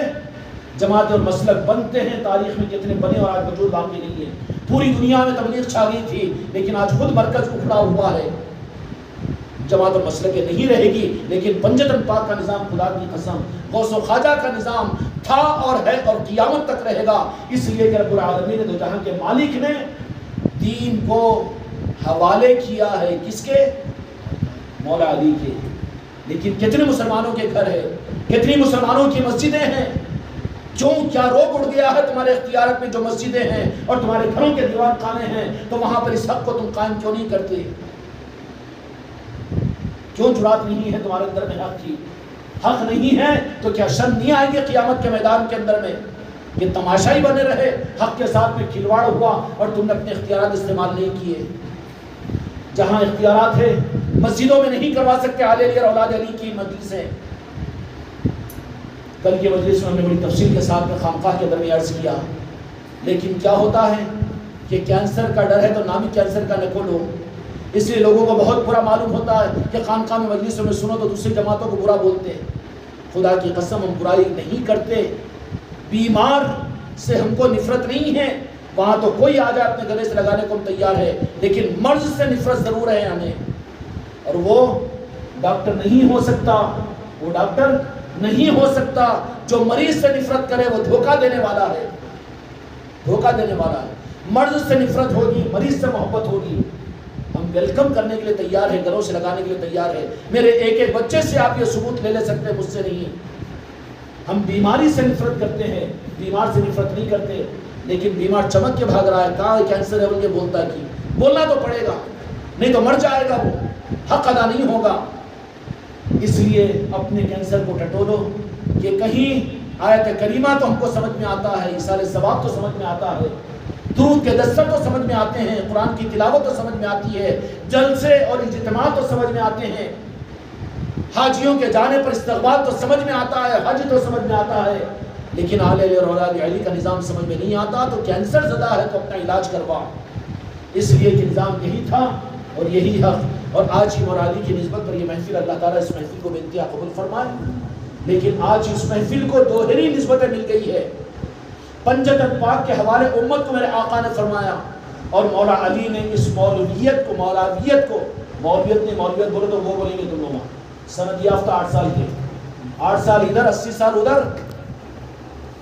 جماعت اور مسلک بنتے ہیں، تاریخ میں کتنے بنے اور آج وجود باقی نہیں ہے. پوری دنیا میں تبلیغ چھا گئی تھی، لیکن آج خود مرکز اکھڑا ہوا ہے. جماعت و مسلک نہیں رہے گی، لیکن پنجتن پاک کا نظام خدا کی قسم غوث و خواجہ کا نظام تھا اور ہے اور قیامت تک رہے گا. اس لیے کہ رب العالمین دو جہاں کے مالک نے دین کو حوالے کیا ہے کس کے؟ مولا علی کے. لیکن کتنے مسلمانوں کے گھر ہے، کتنی مسلمانوں کی مسجدیں ہیں؟ کیوں کیا روک اڑ گیا ہے تمہارے اختیارات میں جو مسجدیں ہیں اور تمہارے گھروں کے دیوان خانے ہیں، تو وہاں پر اس حق کو تم قائم کیوں نہیں کرتے؟ کیوں جرات نہیں ہے تمہارے اندر میں حق کی؟ حق نہیں ہے تو کیا شرم نہیں آئے گی قیامت کے میدان کے اندر میں کہ تماشا ہی بنے رہے، حق کے ساتھ میں کھلواڑ ہوا اور تم نے اپنے اختیارات استعمال نہیں کیے؟ جہاں اختیارات ہے مسجدوں میں نہیں کروا سکتے آل علی اور اولاد علی کی مجلسیں. کل کی مجلس میں ہم نے بڑی تفصیل کے ساتھ میں خانقاہ کے درمیان عرض کیا. لیکن کیا ہوتا ہے کہ کینسر کا ڈر ہے تو نامی کینسر کا نہ کھولو. اس لیے لوگوں کو بہت برا معلوم ہوتا ہے کہ خانقاہ میں مجلسوں میں سنو تو دوسری جماعتوں کو برا بولتے ہیں. خدا کی قسم ہم برائی نہیں کرتے. بیمار سے ہم کو نفرت نہیں ہے، وہاں تو کوئی آ جائے اپنے گلے سے لگانے کو ہم تیار ہے، لیکن مرض سے نفرت ضرور ہے ہمیں. اور وہ ڈاکٹر نہیں ہو سکتا، وہ ڈاکٹر نہیں ہو سکتا. جو مریض سے نفرت کرے وہ دھوکہ دینے والا ہے، دھوکہ دینے والا ہے. مرض سے نفرت ہوگی، مریض سے محبت ہوگی. ہم ویلکم کرنے کے لیے تیار ہیں، گلوں سے لگانے کے لیے تیار ہیں. میرے ایک ایک بچے سے آپ یہ ثبوت لے سکتے ہیں، مجھ سے نہیں. ہم بیماری سے نفرت کرتے ہیں، بیمار سے نفرت نہیں کرتے. لیکن بیمار چمک کے بھاگ رہا ہے، کہاں کینسر ہے بول کے بولتا ہے کہ بولنا تو پڑے گا، نہیں تو مر جائے گا، وہ حق ادا نہیں ہوگا. اس لیے اپنے کینسر کو ٹٹولو کہ کہیں آیت کریمہ تو ہم کو سمجھ میں آتا ہے، اِیصال ثواب تو سمجھ میں آتا ہے، درود کے دستر تو سمجھ میں آتے ہیں، قرآن کی تلاوت تو سمجھ میں آتی ہے، جلسے اور اجتماع تو سمجھ میں آتے ہیں، حاجیوں کے جانے پر استقبال تو سمجھ میں آتا ہے، حج تو سمجھ میں آتا ہے. لیکن آل علی اور اولاد علی کا نظام سمجھ میں نہیں آتا تو کینسر زدہ ہے تو اپنا علاج کروا. اس لیے کہ نظام یہی تھا اور یہی حق. اور آج ہی مولا علی کی نسبت پر یہ محفل، اللہ تعالیٰ اس محفل کو بے انتہا قبول فرمائے. لیکن آج اس محفل کو دوہری نسبتیں مل گئی ہے. پنجتن پاک کے حوالے امت کو میرے آقا نے فرمایا، اور مولا علی نے اس مولویت کو، مولویت کو، مولویت نہیں، مولویت بولے تو وہ بولیں گے تم لوگ سند یافتہ 8 سال کے، 8 سال ادھر 80 سال ادھر،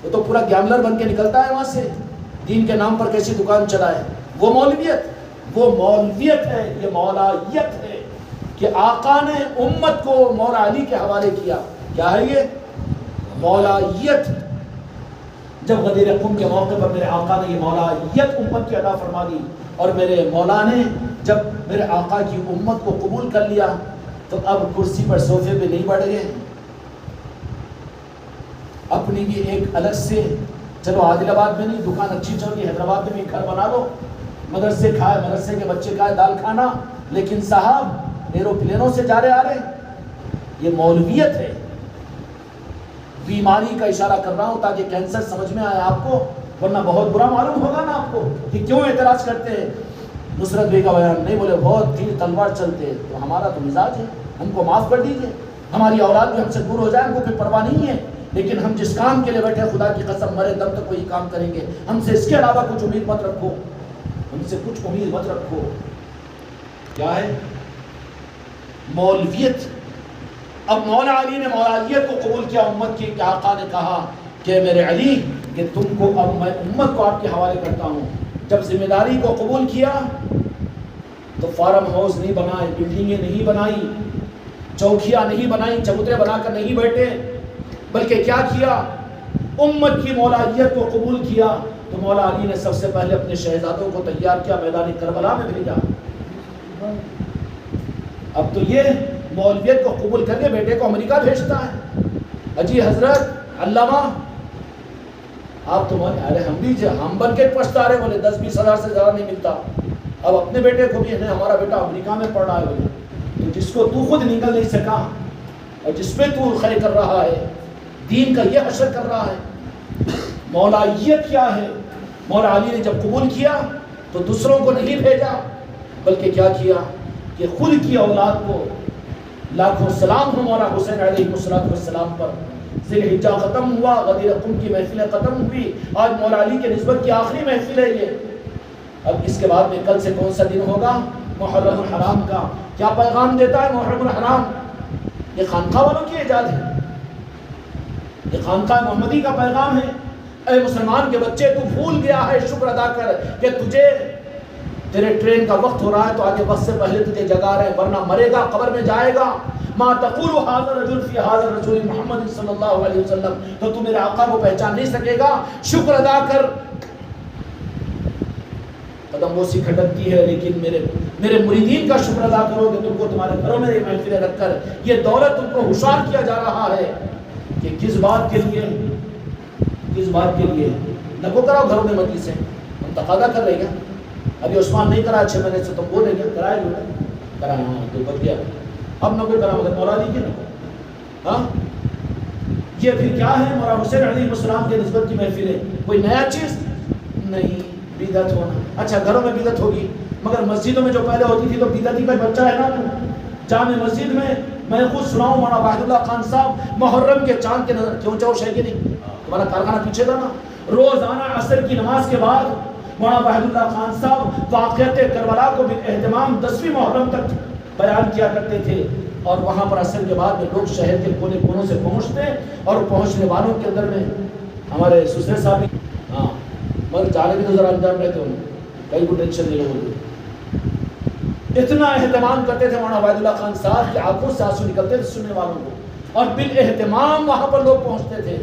وہ تو پورا گیملر بن کے نکلتا ہے وہاں سے. دین کے نام پر کیسی دکان چلائے، وہ مولویت، وہ مولویت ہے. یہ مولایت ہے کہ آقا نے امت کو مولا علی کے حوالے کیا. کیا ہے یہ مولایت؟ جب غدیر قم کے موقع پر میرے آقا نے یہ مولایت امت کی عطا فرما دی، اور میرے مولا نے جب میرے آقا کی امت کو قبول کر لیا تو اب کرسی پر صوفے پہ نہیں بیٹھ گئے، اپنی بھی ایک الگ سے چلو عادل آباد میں نہیں، دکان اچھی چل رہی، حیدرآباد میں بھی گھر بنا لو، مدرسے کھائے، مدرسے کے بچے کھائے دال کھانا، لیکن صاحب ایروپلینوں سے جا رہے آ رہے، یہ مولویت ہے۔ بیماری کا اشارہ کر رہا ہوں تاکہ کینسر سمجھ میں آئے آپ کو، ورنہ بہت برا معلوم ہوگا نا آپ کو کہ کیوں اعتراض کرتے ہیں۔ نصرت بھائی کا بیان نہیں، بولے بہت تیر تلوار چلتے، تو ہمارا تو مزاج ہے، ہم کو معاف کر دیجئے، ہماری اولاد بھی ہم سے دور ہو جائے، ہم کو کوئی پرواہ نہیں ہے، لیکن ہم جس کام کے لیے بیٹھے خدا کی قسم مرے دم تک وہی کام کریں گے، ہم سے اس کے علاوہ کچھ امید مت رکھو، ہم سے کچھ امید مت رکھو۔ کیا ہے؟ مولویت۔ اب مولا علی نے مولالیت کو قبول کیا امت کی، کہ آقا نے کہا کہ میرے علی کہ تم کو اب میں امت کو آپ کے حوالے کرتا ہوں۔ جب ذمہ داری کو قبول کیا تو فارم ہاؤس نہیں بنائے، بلڈنگیں نہیں بنائی، چوکیاں نہیں بنائی، چبوترے بنا کر نہیں بیٹھے، بلکہ کیا کیا؟ امت کی مولالیت کو قبول کیا۔ تو مولا علی نے سب سے پہلے اپنے شہزادوں کو تیار کیا، میدان کربلا میں بھیجا۔ اب تو یہ مولویت کو قبول کر کے بیٹے کو امریکہ بھیجتا ہے۔ اجی حضرت علامہ آپ تو ارے ہم بھی ہم بن کے پچھتا رہے، بولے 10-20 ہزار سے زیادہ نہیں ملتا، اب اپنے بیٹے کو بھی ہمارا بیٹا امریکہ میں پڑھ رہا ہے، بولے تو جس کو تو خود نکل نہیں سکا اور جس پہ تو خیر کر رہا ہے، دین کا یہ حشر کر رہا ہے۔ مولالیت کیا ہے؟ مولا علی نے جب قبول کیا تو دوسروں کو نہیں بھیجا، بلکہ کیا کیا کہ خود کی اولاد کو، لاکھوں سلام ہو مولا حسین علیہ السلام پر۔ ذی الحجہ ختم ہوا، غدیر قم کی محفلیں ختم ہوئی، آج مولا علی کے نسبت کی آخری محفل ہے یہ۔ اب اس کے بعد میں کل سے کون سا دن ہوگا؟ محرم الحرام کا۔ کیا پیغام دیتا ہے محرم الحرام؟ یہ خانقاہ والوں کی ایجاد ہے، یہ خانقاہ محمدی کا پیغام ہے۔ اے مسلمان کے بچے، تو بھول گیا ہے شکر ادا کر کہ تیرے ٹرین کا وقت ہو رہا ہے، تو آگے وقت سے پہلے تجھے جگا رہے ہیں، ورنہ مرے گا، قبر میں جائے گا۔ ما تقول هذا الرجل في هذا الرسول محمد صلی اللہ علیہ وسلم، تو تو میرے آقا کو پہچان نہیں سکے گا۔ شکر ادا کر۔ قدم بوسی کھٹکتی ہے، لیکن میرے مریدین کا شکر ادا کرو کہ تم کو تمہارے گھروں میں محفلیں رکھ کر یہ دولت تم کو ہوشیار کیا جا رہا ہے کہ کس بات کے لیے، کس بات کے لیے۔ نہ کو کراؤ گھروں میں مجلسیں، ہم تقاضا کر رہے ہیں۔ ابھی عثمان نہیں کرا 6 مہینے سے، تم بول رہے ہیں کرائے کرا، ہاں تو بچ گیا، اب نہ کوئی کرا مگر مولا علی کی نہ۔ ہاں یہ پھر کیا ہے؟ مولا حسین علیہ السلام کے نسبت کی محفلیں، کوئی نیا چیز نہیں، بدعت ہونا۔ اچھا گھروں میں بدعت ہوگی، مگر مسجدوں میں جو پہلے ہوتی تھی تو بدعتی کا بچہ ہے نا۔ جامع مسجد میں خود سناؤں، مولانا واحد اللہ خان صاحب محرم کے چاند کے نظر کیوں چوش ہے کہ نہیں، تمہارا کارخانہ پیچھے تھا نا۔ روزانہ عصر کی نماز کے بعد مولانا واحد اللہ خان صاحب واقعات کربلا کو بھی اہتمام 10ویں محرم تک بیان کیا کرتے تھے، اور وہاں پر عصر کے بعد میں لوگ شہر کے کونے کونوں سے پہنچتے، اور پہنچنے والوں کے اندر میں ہمارے سسرے صاحب بھی، ہاں مگر جانے بھی تو ذرا انجام رہتے ہوں، کئی کو ٹینشن نہیں لوگوں کو۔ اتنا اہتمام کرتے تھے مولانا واحد اللہ خان صاحب کی آنکھوں سے آنسو نکلتے تھے سننے والوں کو، اور بالاہتمام وہاں پر لوگ پہنچتے تھے۔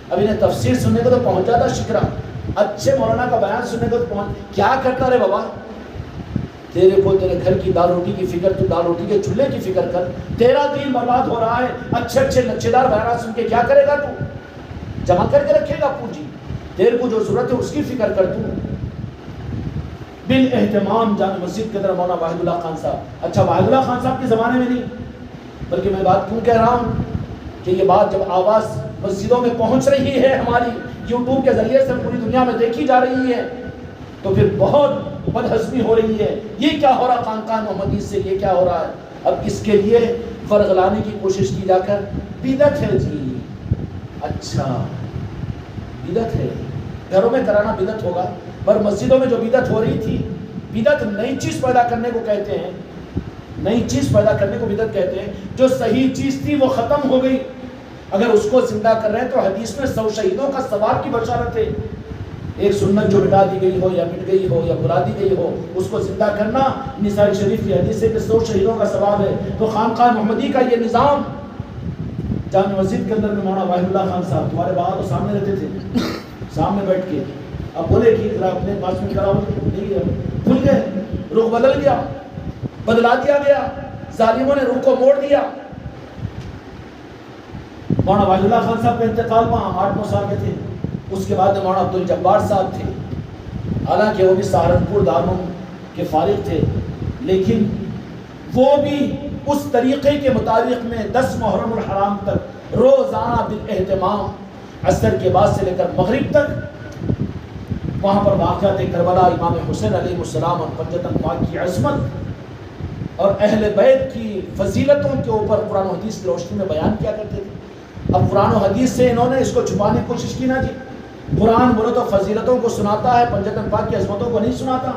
اب انہیں تفسیر سننے کو تو پہنچ جاتا شکرا، اچھے مولانا کا بیان سننے کو تو پہنچ، کیا کرتا رہے بابا؟ تیرے کو تیرے گھر کی دال روٹی کی فکر، تو دال روٹی کے چولہے کی فکر کر۔ تیرا دین برباد ہو رہا ہے، اچھے لچھے دار بیانات سن کے کیا کرے گا؟ تو جمع کر کے رکھے گا پونجی، تیرے کو جو ضرورت ہے اس کی فکر کر۔ تو بالاہتمام جامع مسجد کے اندر مولانا واحد اللہ خان صاحب، اچھا واحد اللہ خان صاحب کے زمانے میں نہیں، بلکہ میں بات کیوں کہہ رہا ہوں کہ یہ بات جب آواز مسجدوں میں پہنچ رہی ہے، ہماری یوٹیوب کے ذریعے سے پوری دنیا میں دیکھی جا رہی ہے، تو پھر بہت بدہضمی ہو رہی ہے۔ یہ کیا ہو رہا خانقاہ محمدی سے، یہ کیا ہو رہا ہے؟ اب اس کے لیے فرق لانے کی کوشش کی جا کر بدعت ہے جی، اچھا بدعت ہے، گھروں میں کرانا بدعت ہوگا، پر مسجدوں میں جو بدعت ہو رہی تھی، بدعت نئی چیز پیدا کرنے کو کہتے ہیں، نئی چیز پیدا کرنے کو بدعت کہتے ہیں۔ جو صحیح چیز تھی وہ ختم ہو گئی، اگر اس کو زندہ کر رہے ہیں تو حدیث میں 100 شہیدوں کا ثواب کی بشارت ہے۔ ایک سنت جو مٹا دی گئی ہو یا مٹ گئی ہو یا بھلا دی گئی ہو، اس کو زندہ کرنا نسائی شریف کی حدیث ہے کہ 100 شہیدوں کا ثواب ہے۔ تو خانقاہ محمدی کا یہ نظام، جامع مسجد کے اندر میں مولانا واحد اللہ خان صاحب تمہارے باہر تو سامنے رہتے تھے، سامنے بیٹھ کے اب بولے کہ اپنے پاس میں کراؤ، نہیں گیا، بھول گئے، رخ بدل گیا، بدلا دیا گیا، ظالموں نے رخ کو موڑ دیا۔ مولانا واحد اللہ خان صاحب کا انتقال وہاں 8-9 سال کے تھے، اس کے بعد مولانا عبد الجبار صاحب تھے، حالانکہ وہ بھی سہارنپور دارالعلوم کے فارغ تھے، لیکن وہ بھی اس طریقے کے مطابق میں 10 محرم الحرام تک روزانہ بالاہتمام عصر کے بعد سے لے کر مغرب تک وہاں پر واقعات کربلا، امام حسین علیہ السلام اور پنجتن پاک کی عظمت اور اہل بیت کی فضیلتوں کے اوپر قرآن و حدیث کی روشنی میں بیان کیا کرتے تھے۔ اب قرآن و حدیث سے انہوں نے اس کو چھپانے کی کوشش کی نا جی، قرآن بولے تو فضیلتوں کو سناتا ہے، پنجتن پاک کی عظمتوں کو نہیں سناتا۔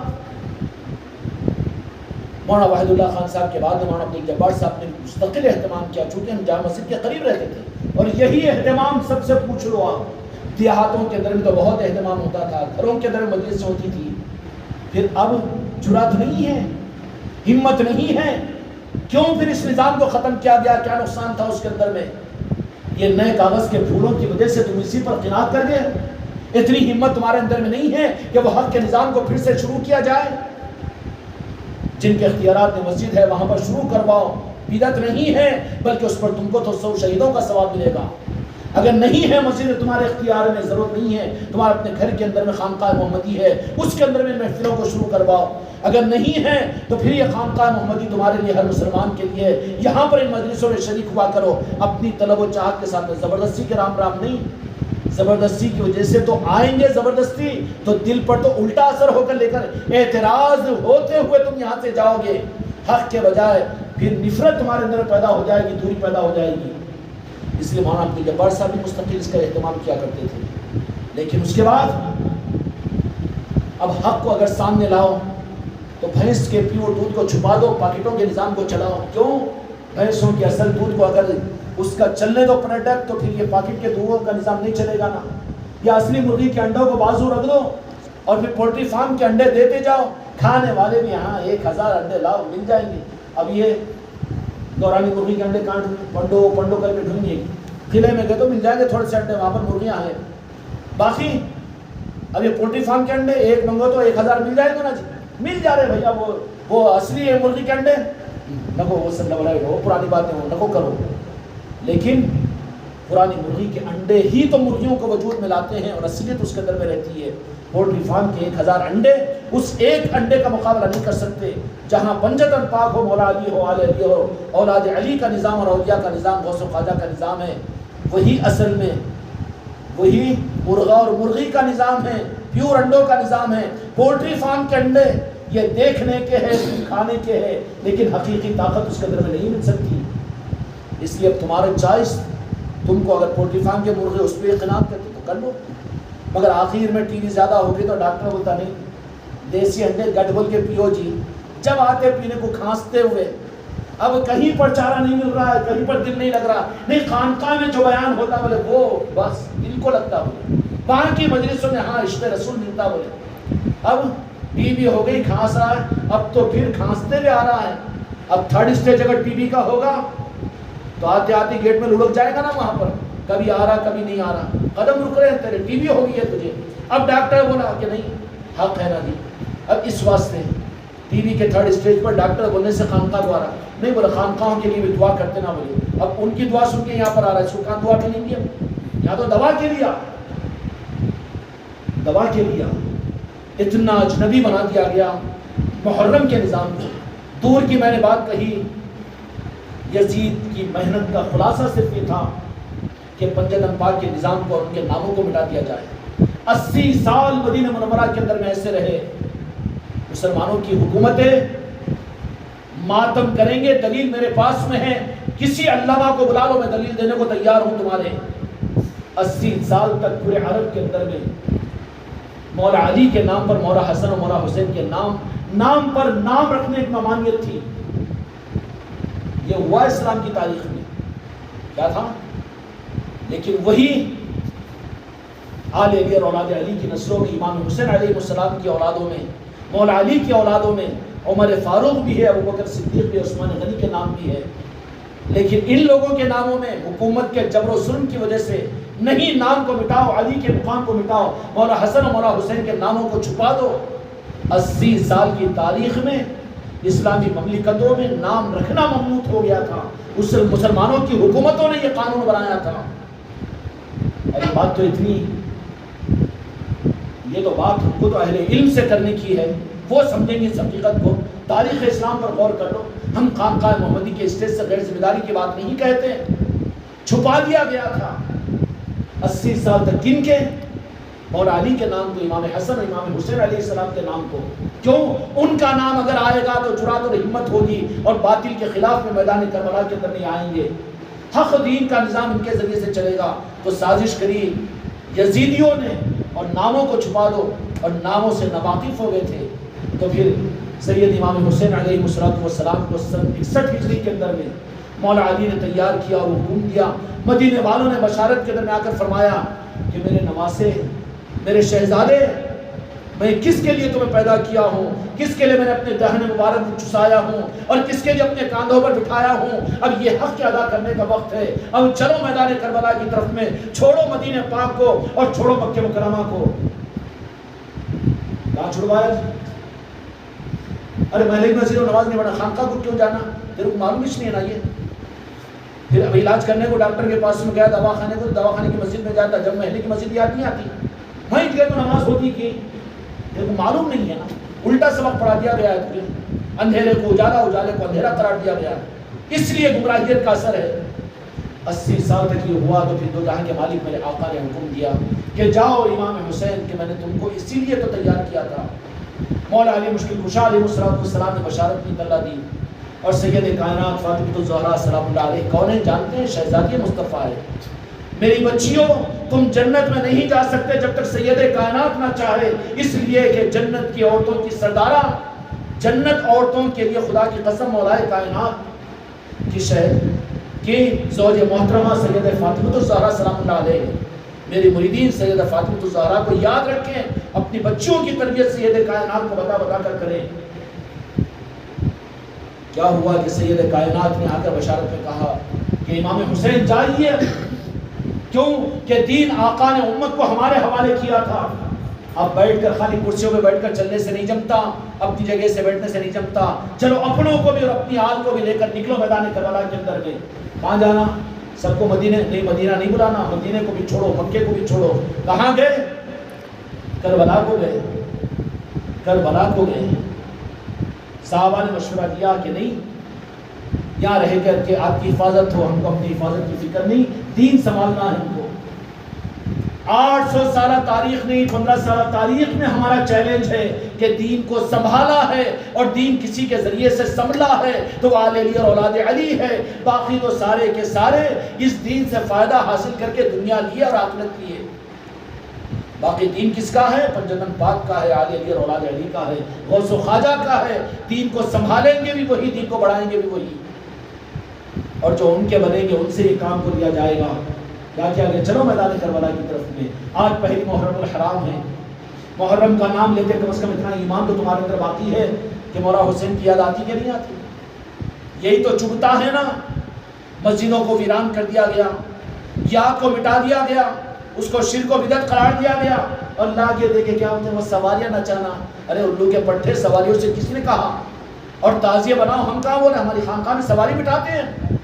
مولانا واحد اللہ خان صاحب کے بعد مولانا عبد الجبار صاحب نے مستقل اہتمام کیا، چونکہ ہم جامع مسجد کے قریب رہتے تھے، اور یہی اہتمام سب سے پوچھ لو آپ، دیہاتوں کے اندر بھی تو بہت اہتمام ہوتا تھا، گھروں کے اندر مجلس ہوتی تھی، پھر اب جرات نہیں ہے، ہمت نہیں ہے، کیوں پھر اس نظام کو ختم کیا گیا؟ کیا نقصان تھا اس کے اندر میں؟ یہ نئے کاغذ کے پھولوں کی وجہ سے تم اسی پر قناعت کر گئے؟ اتنی ہمت تمہارے اندر میں نہیں ہے کہ وہ حق کے نظام کو پھر سے شروع کیا جائے؟ جن کے اختیارات میں مسجد ہے وہاں پر شروع کرواؤ، بدعت نہیں ہے، بلکہ اس پر تم کو تو 100 شہیدوں کا ثواب ملے گا۔ اگر نہیں ہے مسجد تمہارے اختیار میں، ضرورت نہیں ہے، تمہارے اپنے گھر کے اندر میں خانقاہ محمدی ہے، اس کے اندر میں محفلوں کو شروع کرواؤ۔ اگر نہیں ہے تو پھر یہ خانقاہ محمدی تمہارے لیے، ہر مسلمان کے لیے، یہاں پر ان مجلسوں میں شریک ہوا کرو، اپنی طلب و چاہت کے ساتھ، زبردستی کے رام رام نہیں۔ زبردستی کی وجہ سے تو آئیں گے، زبردستی تو دل پر تو الٹا اثر ہو کر لے کر اعتراض ہوتے ہوئے تم یہاں سے جاؤ گے، حق کے بجائے پھر نفرت تمہارے اندر پیدا ہو جائے گی، دوری پیدا ہو جائے گی۔ اس لیے مولانا عبد الجبار صاحب بھی مستقل اس کا اہتمام کیا کرتے تھے، لیکن اس کے بعد اب حق کو اگر سامنے لاؤ تو بھینس کے پیور دودھ کو چھپا دو، پاکٹوں کے نظام کو چلاؤ۔ کیوں؟ بھینسوں کے اصل دودھ کو اگر اس کا چلنے دو پروڈکٹ، تو پھر یہ پاکٹ کے دودھوں کا نظام نہیں چلے گا نا۔ یا اصلی مرغی کے انڈوں کو بازو رکھ دو اور پھر پولٹری فارم کے انڈے دیتے جاؤ، کھانے والے بھی ہاں 1000 انڈے لاؤ، مل جائیں گے۔ اب یہ دورانی مرغی کے انڈے کانٹ پنڈو کر کے ڈھونڈیے، قلعے میں گئے تو مل جائیں گے تھوڑے سے انڈے، وہاں پر مرغیاں ہیں۔ باقی اب یہ پولٹری فارم کے انڈے ایک منگو تو 1000 مل جائیں گے نا جی، مل جا رہے بھیا، وہ اصلی ہے مرغی کے انڈے نکو، وہ سب وہ پرانی باتیں ہو نکو کرو۔ لیکن پرانی مرغی کے انڈے ہی تو مرغیوں کو وجود میں لاتے ہیں اور اصلیت اس کے اندر میں رہتی ہے۔ پولٹری فارم کے 1000 انڈے اس ایک انڈے کا مقابلہ نہیں کر سکتے۔ جہاں پنجتن پاک ہو، مولا علی ہو، آل علی ہو، اولاد علی کا نظام اور اولیاء کا نظام، غوث و خواجہ کا نظام ہے، وہی اصل میں وہی مرغا اور مرغی کا نظام ہے، پیور انڈوں کا نظام ہے۔ پولٹری فارم کے انڈے یہ دیکھنے کے ہیں، کھانے کے ہیں، لیکن حقیقی طاقت اس کے اندر میں نہیں مل سکتی۔ اس لیے اب تمہارا چوائس، تم کو اگر پولٹری فارم کے مرغے اس پہ قناعت کرتے تو کر لو، مگر آخر میں ٹی وی زیادہ ہوگی تو ڈاکٹر بولتا نہیں دیسی انڈے گٹ بول کے پیو جی۔ جب آتے پینے کو کھانستے ہوئے، اب کہیں پر چارہ نہیں مل رہا ہے، کہیں پر دل نہیں لگ رہا، نہیں خانقاہ میں جو بیان ہوتا بولے وہ بس دل کو لگتا، بولے وہاں کی مجلسوں میں ہاں عشق رسول ملتا، بولے اب ٹی بی ہو گئی، کھانس رہا ہے، اب تو پھر کھانستے ہوئے آ رہا ہے۔ اب 3rd اسٹیج اگر ٹی بی کا ہوگا تو آتے آتے گیٹ میں لڑک جائے گا نا، وہاں پر کبھی آ رہا کبھی نہیں آ رہا، قدم رک رہے ہیں، تیرے ٹی بی ہو گئی ہے تجھے۔ اب ڈاکٹر بولا کہ نہیں حق ہے نا جی، اب اس واسطے ٹی بی کے 3rd اسٹیج پر ڈاکٹر بولنے سے خانقاہ دوارا نہیں، بولا خانقاہوں کے لیے بھی دعا کرتے نہ، بولے اب ان کی دعا سن کے یہاں پر آ رہا ہے، اس کو کہاں دعا کے لیے؟ یہاں تو دوا کے لیے، دوا کے لیے اتنا اجنبی بنا دیا گیا محرم کے نظام کو۔ دور کی میں نے بات کہی، یزید کی محنت کا خلاصہ صرف یہ تھا کہ پنجتن پاک کے نظام کو اور ان کے ناموں کو مٹا دیا جائے۔ 80 سال مدینہ منورہ کے اندر میں ایسے رہے، مسلمانوں کی حکومتیں ماتم کریں گے، دلیل میرے پاس میں ہے، کسی علامہ کو بلا لو، میں دلیل دینے کو تیار ہوں تمہارے۔ 80 سال تک پورے عرب کے اندر میں مولا علی کے نام پر مولا حسن اور مولا حسین کے نام پر نام رکھنے ایک ممانعت تھی۔ یہ ہوا اسلام کی تاریخ میں کیا تھا؟ لیکن وہی آل علی اور اولاد علی کی نسلوں میں، امام حسین علیہ السلام کی اولادوں میں، مولا علی کی اولادوں میں عمر فاروق بھی ہے، ابوبکر صدیق بھی ہے، عثمان غنی کے نام بھی ہے، لیکن ان لوگوں کے ناموں میں حکومت کے جبر و ظلم کی وجہ سے نہیں، نام کو مٹاؤ، علی کے مقام کو مٹاؤ، مولا حسن اور مولا حسین کے ناموں کو چھپا دو۔ 80 سال کی تاریخ میں اسلامی مملکتوں میں نام رکھنا ممنوع ہو گیا تھا، اس مسلمانوں کی حکومتوں نے یہ قانون بنایا تھا۔ اور یہ بات تو اتنی یہ تو بات ہم کو تو اہل علم سے کرنے کی ہے، وہ سمجھیں گے اس حقیقت کو۔ تاریخ اسلام پر غور کر لو، ہم خانقاہ محمدی کے اسٹیج سے غیر ذمہ داری کی بات نہیں کہتے، چھپا دیا گیا تھا 80 سال تک۔ کن کے؟ مولا علی کے نام کو، امام حسن امام حسین علیہ السلام کے نام کو۔ کیوں؟ ان کا نام اگر آئے گا تو جرات اور ہمت ہوگی اور باطل کے خلاف میں میدان کربلا کے اندر نہیں آئیں گے، حق دین کا نظام ان کے ذریعے سے چلے گا۔ تو سازش کری یزیدیوں نے اور ناموں کو چھپا دو، اور ناموں سے ناواقف ہو گئے تھے۔ تو پھر سید امام حسین علیہ السلام کو سن 61 ہجری کے اندر میں مولا علی نے تیار کیا اور حکم دیا۔ مدینے والوں نے بشارت کے اندر میں آ کر فرمایا کہ میرے نواسے، میرے شہزادے، میں کس کے لیے تمہیں پیدا کیا ہوں، کس کے لیے میں نے اپنے دہن مبارک کو چسایا ہوں اور کس کے لیے اپنے کاندھوں پر بٹھایا ہوں۔ اب یہ حق ادا کرنے کا وقت ہے۔ اب چلو میدان کربلا کی طرف میں، چھوڑو مدینہ پاک کو اور چھوڑو مکہ مکرمہ کو۔ کہاں چھڑوایا جی؟ ارے محلے کی مسجد میں نماز نہیں پڑھا، خانقاہ کو کیوں جانا؟ تیرے کو معلوم ہی نہیں ہے نا یہ۔ پھر اب علاج کرنے کو ڈاکٹر کے پاس میں گیا، دواخانے کو، دواخانے کی مسجد میں جاتا، جب محلے کی مسجد یاد نہیں آتی، وہیں گئے تو نماز ہوتی کی، تیرے کو معلوم نہیں ہے نا۔ الٹا سبق پڑھا دیا گیا ہے تجھے، اندھیرے کو اجالا، اجالے کو اندھیرا قرار دیا گیا ہے، اس لیے گمراہیت کا اثر ہے۔ 80 سال تک یہ ہوا تو پھر دو جہاں کے مالک میرے آقا نے حکم دیا کہ جاؤ امام حسین، کہ میں نے تم کو اسی لیے تو تیار کیا تھا۔ مولا علی مشکل کشا علیہ السلام نے بشارت کی اللہ دی، اور سید کائنات فاطمہ الزہرا سلام اللہ علیہ کون ہیں جانتے ہیں؟ شہزادی مصطفیٰ ہے۔ میری بچیوں، تم جنت میں نہیں جا سکتے جب تک سید کائنات نہ چاہے، اس لیے کہ جنت کی عورتوں کی سردارہ، جنت عورتوں کے لیے خدا کی قسم مولا کائنات کی شہد کی زوج محترمہ سید فاطمہ الزہرا سلام اللہ علیہ۔ میری مریدین سید فاطمہ الزہرا کو یاد رکھیں، اپنی بچیوں کی تربیت سید کائنات کو بتا بتا کر کریں۔ کیا ہوا کہ سید کائنات نے آ کر بشارت میں کہا کہ امام حسین جائیے، کیوں کہ دین آقا نے امت کو ہمارے حوالے کیا تھا۔ اب بیٹھ کر خالی کرسیوں پہ بیٹھ کر چلنے سے نہیں جمتا، اپنی جگہ سے بیٹھنے سے نہیں جمتا، چلو اپنوں کو بھی اور اپنی آل کو بھی لے کر نکلو میدان کربلا کے اندر میں۔ کہاں جانا؟ سب کو مدینہ نہیں بلانا، مدینے کو بھی چھوڑو، مکے کو بھی چھوڑو۔ کہاں گئے؟ کربلا کو گئے، کربلا کو گئے۔ صحابہ نے مشورہ دیا کہ نہیں، یہاں رہ کر کے آپ کی حفاظت ہو، ہم کو اپنی حفاظت کی فکر نہیں، دین سنبھالنا ہے ہم کو۔ 800 سالہ تاریخ نہیں، 15 سالہ تاریخ میں ہمارا چیلنج ہے کہ دین کو سنبھالا ہے، اور دین کسی کے ذریعے سے سنبھلا ہے تو آل علی اور اولاد علی ہے، باقی تو سارے کے سارے اس دین سے فائدہ حاصل کر کے دنیا لیے اور آخرت لیے۔ باقی دین کس کا ہے؟ پنجتن پاک کا ہے، آل علی اور اولاد علی کا ہے، غوث و خواجہ کا ہے۔ دین کو سنبھالیں گے بھی وہی، دین کو بڑھائیں گے بھی وہی، اور جو ان کے بنیں گے ان سے ہی کام کو لیا جائے گا۔ کیا کیا گیا؟ چلو میدان کربلا کی طرف میں۔ آج پہلی محرم الحرام ہے، محرم کا نام لیتے کم از کم اتنا ایمان تو تمہارے اندر باقی ہے کہ مولا حسین کی یاد آتی کہ نہیں آتی؟ یہی تو چبھتا ہے نا۔ مسجدوں کو ویران کر دیا گیا، یاد کو مٹا دیا گیا، اس کو شرک و بدعت قرار دیا گیا، اور لا کے دیکھے کیا ہوتے ہیں وہ سواریاں نچانا۔ ارے الو کے پٹھے، سواریوں سے کس نے کہا؟ اور تعزیہ بناؤ، ہم کہاں بولے؟ ہماری خانقاہ میں سواری بٹھاتے ہیں،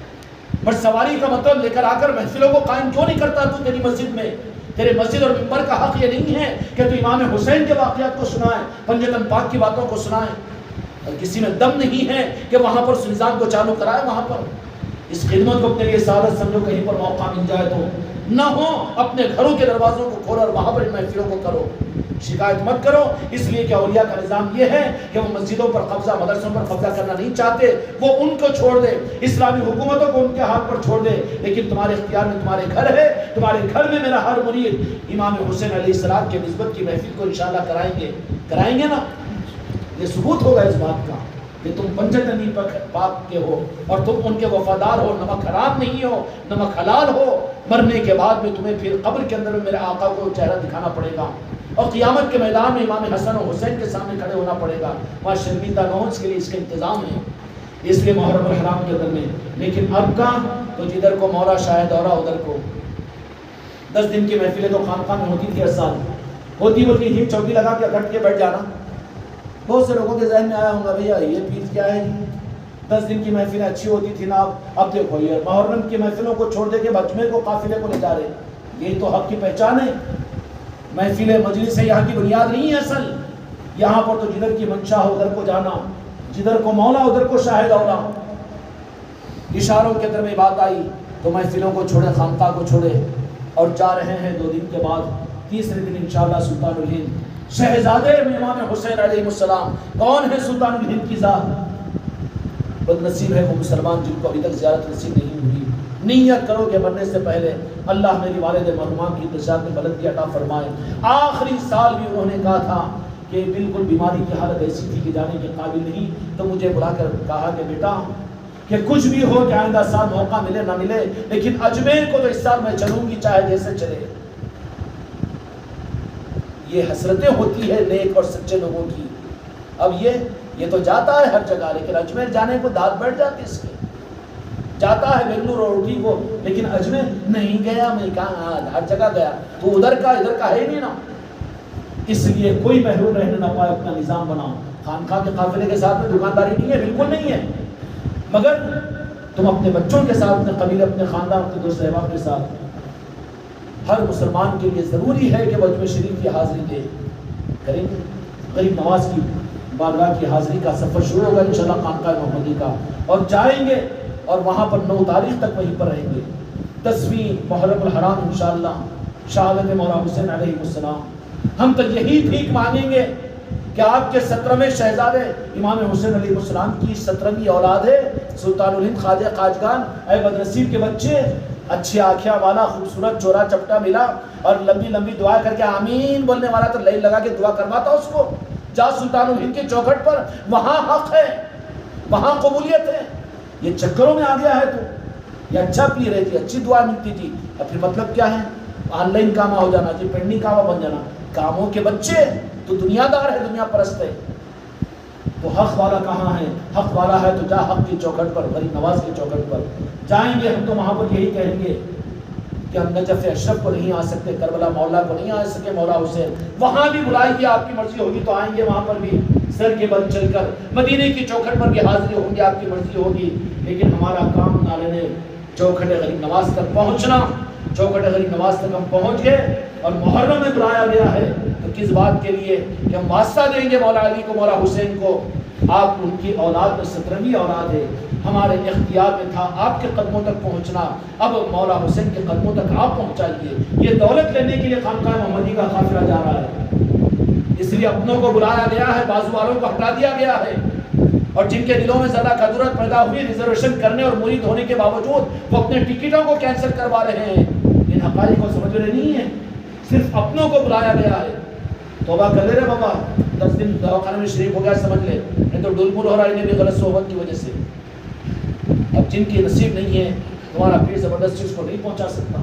بٹ سواری کا مطلب لے کر آ کر محفلوں کو قائم کیوں نہیں کرتا تو تیری مسجد میں؟ تیرے مسجد اور ممبر کا حق یہ نہیں ہے کہ تو امام حسین کے واقعات کو سنائے، پنجتن پاک کی باتوں کو سنائے، اور کسی میں دم نہیں ہے کہ وہاں پر اس نظام کو چالو کرائے۔ وہاں پر اس خدمت کو اپنے لیے سعادت سمجھو، کہیں پر موقع مل جائے تو نہ ہو، اپنے گھروں کے دروازوں کو کھولو اور وہاں پر محفلوں کو کرو، شکایت مت کرو۔ اس لیے کہ اولیاء کا نظام یہ ہے کہ وہ مسجدوں پر قبضہ، مدرسوں پر قبضہ کرنا نہیں چاہتے، وہ ان کو چھوڑ دے، اسلامی حکومتوں کو ان کے ہاتھ پر چھوڑ دے، لیکن تمہارے اختیار میں تمہارے گھر ہے، تمہارے گھر میں میرا ہر مرید امام حسین علیہ السلام کے نسبت کی محفل کو انشاءاللہ کرائیں گے نا۔ یہ ثبوت ہوگا اس بات کا کہ تم پنجتنی پاک کے ہو اور تم ان کے وفادار ہو، نمک حرام نہیں ہو، نمک حلال ہو۔ مرنے کے بعد میں تمہیں پھر قبر کے اندر میں میرے آقا کو چہرہ دکھانا پڑے گا، اور قیامت کے میدان میں امام حسن و حسین کے سامنے کھڑے ہونا پڑے گا۔ وہاں شرمندہ نہ ہو، اس کے لیے اس کا انتظام ہے، اس لیے محرم الحرام کے اندر میں۔ لیکن اب کا تو جدھر کو مولا شاہ دورہ ادھر کو 10 دن کی محفلیں تو خانقاہ میں ہوتی تھی، ہر سال ہوتی ہی چوکی لگا کے گھٹ کے بیٹھ جانا۔ بہت سے لوگوں کے ذہن میں آیا ہوگا بھیا یہ پیر کیا ہے، 10 دن کی محفلیں اچھی ہوتی تھی نا، اب دیکھو یہ محرم کی محفلوں کو چھوڑ دے کے بجمے کو قافلے کو لے جا رہے، یہی تو حق کی پہچان ہے؟ محفل مجلس ہے یہاں کی بنیاد نہیں ہے اصل. یہاں پر تو جدھر کی منشا ہو ادھر کو جانا، جدھر کو مولا ادھر کو شاہد اولا. اشاروں کے اندر میں بات آئی تو محفلوں کو چھوڑے، خانقاہ کو چھوڑے اور جا رہے ہیں 2 دن کے بعد. تیسرے دن انشاءاللہ سلطان الہند شہزادے امام حسین علیہ السلام. کون ہے سلطان الہند کی ذات؟ بد نصیب ہے وہ مسلمان جن کو ابھی تک زیارت نصیب نہیں ہوئی. نیت کرو کہ مرنے سے پہلے اللہ میری والد مرحومہ کی درجات میں بلندی عطا فرمائے. آخری سال بھی انہوں نے کہا تھا کہ بالکل بیماری کی حالت ایسی تھی کہ جانے کے قابل نہیں، تو مجھے بلا کر کہا کہ بیٹا کہ کچھ بھی ہو کہ آئندہ سال موقع ملے نہ ملے، لیکن اجمیر کو تو اس سال میں چلوں گی چاہے جیسے چلے. یہ حسرتیں ہوتی ہے نیک اور سچے لوگوں کی. اب یہ تو جاتا ہے ہر جگہ، لیکن اجمیر جانے کو داد بیٹھ جاتی اس کے. جاتا ہے بنگلور اور اٹھی کو، لیکن اجمیر نہیں گیا. میں کہاں ہر جگہ گیا، تو ادھر کا ادھر کا ہے ہی نہیں نا. اس لیے کوئی محروم رہنے نہ پائے، اپنا نظام بناؤ. خانقاہ کے قافلے کے ساتھ میں دکانداری نہیں ہے، بالکل نہیں ہے، مگر تم اپنے بچوں کے ساتھ، اپنے قبیلے، اپنے خاندان، اپنے دوست احباب کے ساتھ. ہر مسلمان کے لیے ضروری ہے کہ وہ اجمیر شریف کی حاضری دے. کریں گے غریب نواز کی بارگاہ کی حاضری کا سفر شروع ہوگا انشاءاللہ خانقاہ محمدی کا، اور جائیں گے اور وہاں پر 9 تاریخ تک وہیں پر رہیں گے. 10ویں محرم الحرام انشاءاللہ شہادت مولا حسین علیہ السلام. ہم تو یہی بھیک مانگیں گے کہ آپ کے 17ویں شہزادے امام حسین علیہ السلام کی 17ویں اولاد ہے سلطان الہند خواجہ خواجگان. اے بدنصیب کے بچے، اچھی آنکھیں والا، خوبصورت چورا چپٹا ملا اور لمبی لمبی دعا کر کے آمین بولنے والا، تو لائن لگا کے دعا کرواتا اس کو. جا سلطان الہند کے چوکھٹ پر، وہاں حق ہے، وہاں قبولیت ہے. یہ چکروں میں آ گیا ہے تو یہ اچھا پی رہی تھی، اچھی دعا ملتی تھی، اب پھر مطلب کیا ہے؟ آن لائن کاما ہو جانا جی، پینڈنگ کاما بن جانا. کاموں کے بچے تو دنیا دار ہے، دنیا پرست ہے. تو حق والا کہاں ہے؟ حق والا ہے تو جا حق کی چوکھٹ پر، غریب نواز کی چوکھٹ پر جائیں گے. ہم تو وہاں پر یہی کہیں گے کہ ہم نجف اشرف کو نہیں آ سکتے، کربلا مولا کو نہیں آ سکے، مولا حسین وہاں بھی بلائیے، آپ کی مرضی ہوگی تو آئیں گے. وہاں پر بھی سر کے بل چل کر مدینے کی چوکھٹ پر بھی حاضری ہوں گی، آپ کی مرضی ہوگی. لیکن ہمارا کام نہ رہنے چوکھٹ غریب نواز تک پہنچنا. چوکھٹ غریب نواز تک ہم پہنچ گئے اور محرم میں بلایا گیا ہے تو کس بات کے لیے؟ کہ ہم واسطہ دیں گے مولا علی کو، مولا حسین کو. آپ ان کی اولاد میں 17ویں اولاد ہے، ہمارے اختیار میں تھا آپ کے قدموں تک پہنچنا. اب مولا حسین کے قدموں تک آپ پہنچائیے. یہ دولت لینے کے لیے خانقاہ محمدی کا قافلہ جا رہا ہے، اس لیے اپنوں کو بلایا گیا ہے، بازو والوں کو ہٹا دیا گیا ہے. اور جن کے دلوں میں زیادہ قدرت پیدا ہوئی ریزرویشن کرنے اور مرید ہونے کے باوجود وہ اپنے ٹکٹوں کو کینسل کروا رہے ہیں. ان حقائق کو سمجھ رہے نہیں ہیں، صرف اپنوں کو بلایا گیا ہے. توبہ کر لے رہے بابا، 10 دن دواخانے میں شریف ہو گیا سمجھ لے، نہیں تو ڈلمل ہو رہا ہے انہیں بھی غلط صحبت کی وجہ سے. اب جن کی نصیب نہیں ہے تمہارا پیر زبردستی اس کو نہیں پہنچا سکتا.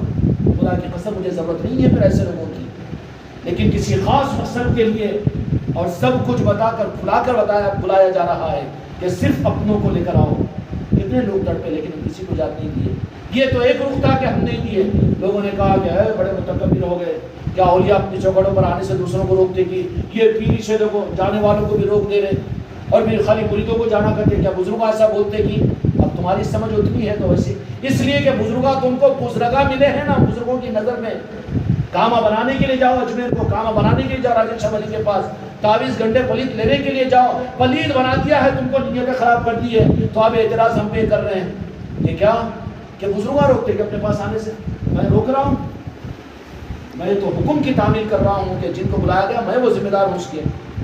خدا کی قسم مجھے ضرورت نہیں ہے پھر ایسے لوگوں کی، لیکن کسی خاص مقصد کے لیے اور سب کچھ بتا کر کھلا کر بلایا جا رہا ہے کہ صرف اپنوں کو لے کر آؤ. کتنے لوگ تڑپے لیکن کسی کو جات نہیں دیے. یہ تو ایک رخ تھا کہ ہم نہیں دیے. لوگوں نے کہا کہ اے بڑے متکبر ہو گئے، کیا اولیاء اپنی چوکھٹوں پر آنے سے دوسروں کو روک دے گی؟ یہ پیری شہدوں کو جانے والوں کو بھی روک دے رہے اور پھر خالی مریدوں کو جانا کرتے. کیا بزرگاں ایسا بولتے کہ اب تمہاری سمجھ اتنی ہے تو ویسے، اس لیے کہ بزرگاں تم کو بزرگاں ملے ہیں نا. بزرگوں کی نظر میں کاما بنانے کے لیے جاؤ اجمیر کو، کاما بنانے کے لیے جاؤ راجن شاہ ولی کے پاس، تعویذ گنڈے پلید لینے کے لیے جاؤ. پلید بنا دیا ہے تم کو، نیتیں خراب کر دی ہے، تو اب اعتراض ہم پہ کر رہے ہیں. یہ کیا کہ بزرگاں روکتے کہ اپنے پاس آنے سے؟ میں روک رہا ہوں؟ میں تو حکم کی تعمیل کر رہا ہوں کہ جن کو بلایا گیا میں وہ ذمہ دار ہوں اس کے.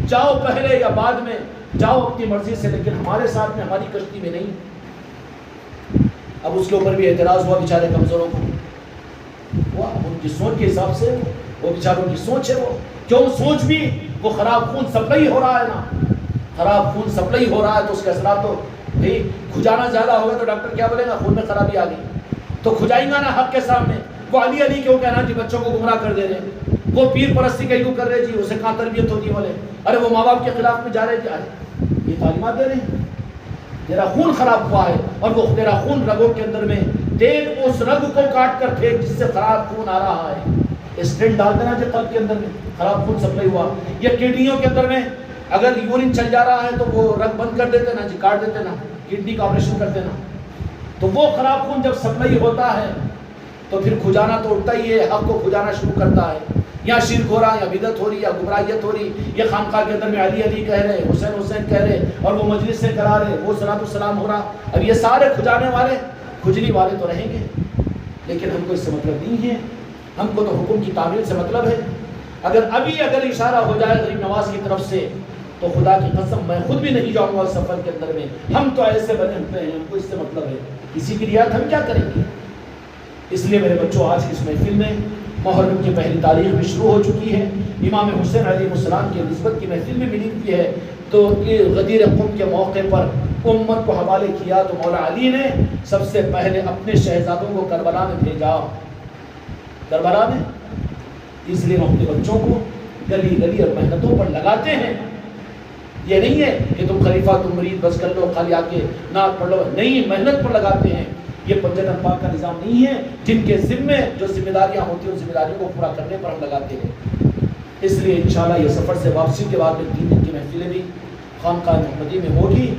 جاؤ پہلے یا بعد میں جاؤ اپنی مرضی سے، لیکن ہمارے ساتھ میں، ہماری کشتی میں نہیں. اب اس کے اوپر بھی اعتراض ہوا بیچارے کمزوروں کو. وہ ان کی سوچ کے حساب سے، وہ بیچاروں کی سوچ ہے، وہ کیوں سوچ بھی وہ خراب خون سپلائی ہو رہا ہے نا. خراب خون سپلائی ہو رہا ہے تو اس کے اثرات تو بھائی کھجانا زیادہ ہوگا تو ڈاکٹر کیا بولے گا؟ خون میں خرابی آ گئی تو کھجائیں گا نا حق کے سامنے. وہ علی علی کیوں کہنا جی بچوں کو گمراہ کر دے رہے، وہ پیر پرستی کیوں کر رہے جی، اسے کہاں تربیت ہوتی بولے؟ ارے وہ ماں باپ کے خلاف میں جا رہے جی، ارے یہ تعلیمات دے رہے ہیں. تیرا خون خراب ہوا ہے اور وہ تیرا خون رگوں کے اندر میں دیکھ، اس رگ کو کاٹ کر پھینک جس سے خراب خون آ رہا ہے. اسٹینٹ ڈال دینا جو قلب کے اندر میں خراب خون سپلائی ہوا، یا کڈنیوں کے اندر میں اگر یورین چل جا رہا ہے تو وہ رگ بند کر دیتے نا جی، کاٹ دیتے نا، کڈنی کا آپریشن کرتے نا. تو وہ خراب خون جب سپلائی ہوتا ہے تو پھر کھجانا تو اٹھتا ہی ہے، حق کو کھجانا شروع کرتا ہے. یا شرک ہو رہا، یا بدعت ہو رہی، یا گمراہیت ہو رہی، یا خانقاہ کے اندر میں علی علی کہہ رہے، حسین حسین کہہ رہے، اور وہ مجلس سے کرا رہے، وہ صلاۃ السلام ہو رہا. اب یہ سارے کھجانے والے، کھجلی والے تو رہیں گے، لیکن ہم کو اس سے مطلب نہیں ہے. ہم کو تو حکم کی تعمیل سے مطلب ہے. اگر اشارہ ہو جائے غریب نواز کی طرف سے تو خدا کی قسم میں خود بھی نہیں جاؤں گا اس سفر کے اندر میں. ہم تو ایسے بنے ہوئے ہیں، ہم کو اس سے مطلب ہے. کسی کی رعایت ہم کیا کریں گے؟ اس لیے میرے بچوں، آج کی اس محفل میں محرم کی پہلی تاریخ بھی شروع ہو چکی ہے. امام حسین علیہ السلام کی نسبت کی محفل میں ملی ہوئی ہے. تو یہ غدیر قم کے موقع پر امت کو حوالے کیا تو مولا علی نے سب سے پہلے اپنے شہزادوں کو کربلا میں بھیجا. کربلا میں اس لیے ہم اپنے بچوں کو گلی گلی اور محنتوں پر لگاتے ہیں. یہ نہیں ہے کہ تم خلیفہ، تم مرید، بس کر لو، خالی آ کے نعت پڑھ لو. نہیں، محنت پر لگاتے ہیں. یہ پنجتن پاک کا نظام نہیں ہے. جن کے ذمے جو ذمہ داریاں ہوتی ہیں ان ذمہ داریوں کو پورا کرنے پر ہم لگاتے ہیں. اس لیے انشاءاللہ یہ سفر سے واپسی کے بعد میں 3 دن کی محفلیں بھی خانقاہ محمدی میں ہوگی.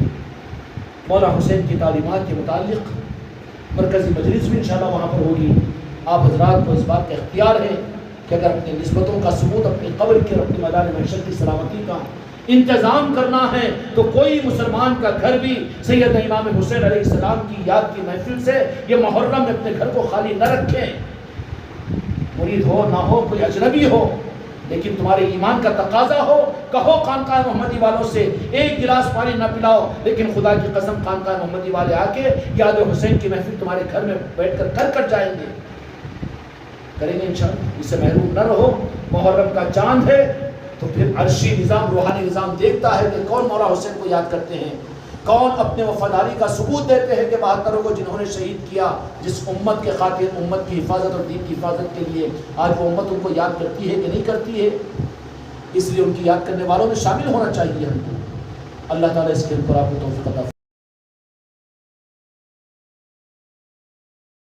مولا حسین کی تعلیمات کے متعلق مرکزی مجلس بھی انشاءاللہ وہاں پر ہوگی. آپ حضرات کو اس بات کا اختیار ہے کہ اگر اپنی نسبتوں کا ثبوت، اپنی قبر کے اور اپنی میدان محشر کی سلامتی کا انتظام کرنا ہے تو کوئی مسلمان کا گھر بھی سیدنا امام حسین علیہ السلام کی یاد کی محفل سے یہ محرم میں اپنے گھر کو خالی نہ رکھیں. مرید ہو نہ ہو، کوئی اجنبی ہو، لیکن تمہارے ایمان کا تقاضا ہو، کہو خانقاہ محمدی والوں سے 1 گلاس پانی نہ پلاؤ، لیکن خدا کی قسم خانقاہ محمدی والے آ کے یاد حسین کی محفل تمہارے گھر میں بیٹھ کر جائیں گے. کریں گے انشاءاللہ. اس سے محروم نہ رہو. محرم کا چاند ہے تو پھر عرشی نظام، روحانی نظام دیکھتا ہے کہ کون مولا حسین کو یاد کرتے ہیں، کون اپنے وفاداری کا ثبوت دیتے ہیں کہ 72 کو جنہوں نے شہید کیا، جس امت کے خاطر، امت کی حفاظت اور دین کی حفاظت کے لیے آج وہ امت ان کو یاد کرتی ہے کہ نہیں کرتی ہے. اس لیے ان کی یاد کرنے والوں میں شامل ہونا چاہیے ہم کو. اللہ تعالیٰ اس کے اوپر آپ کو توفیق عطا فرمائے.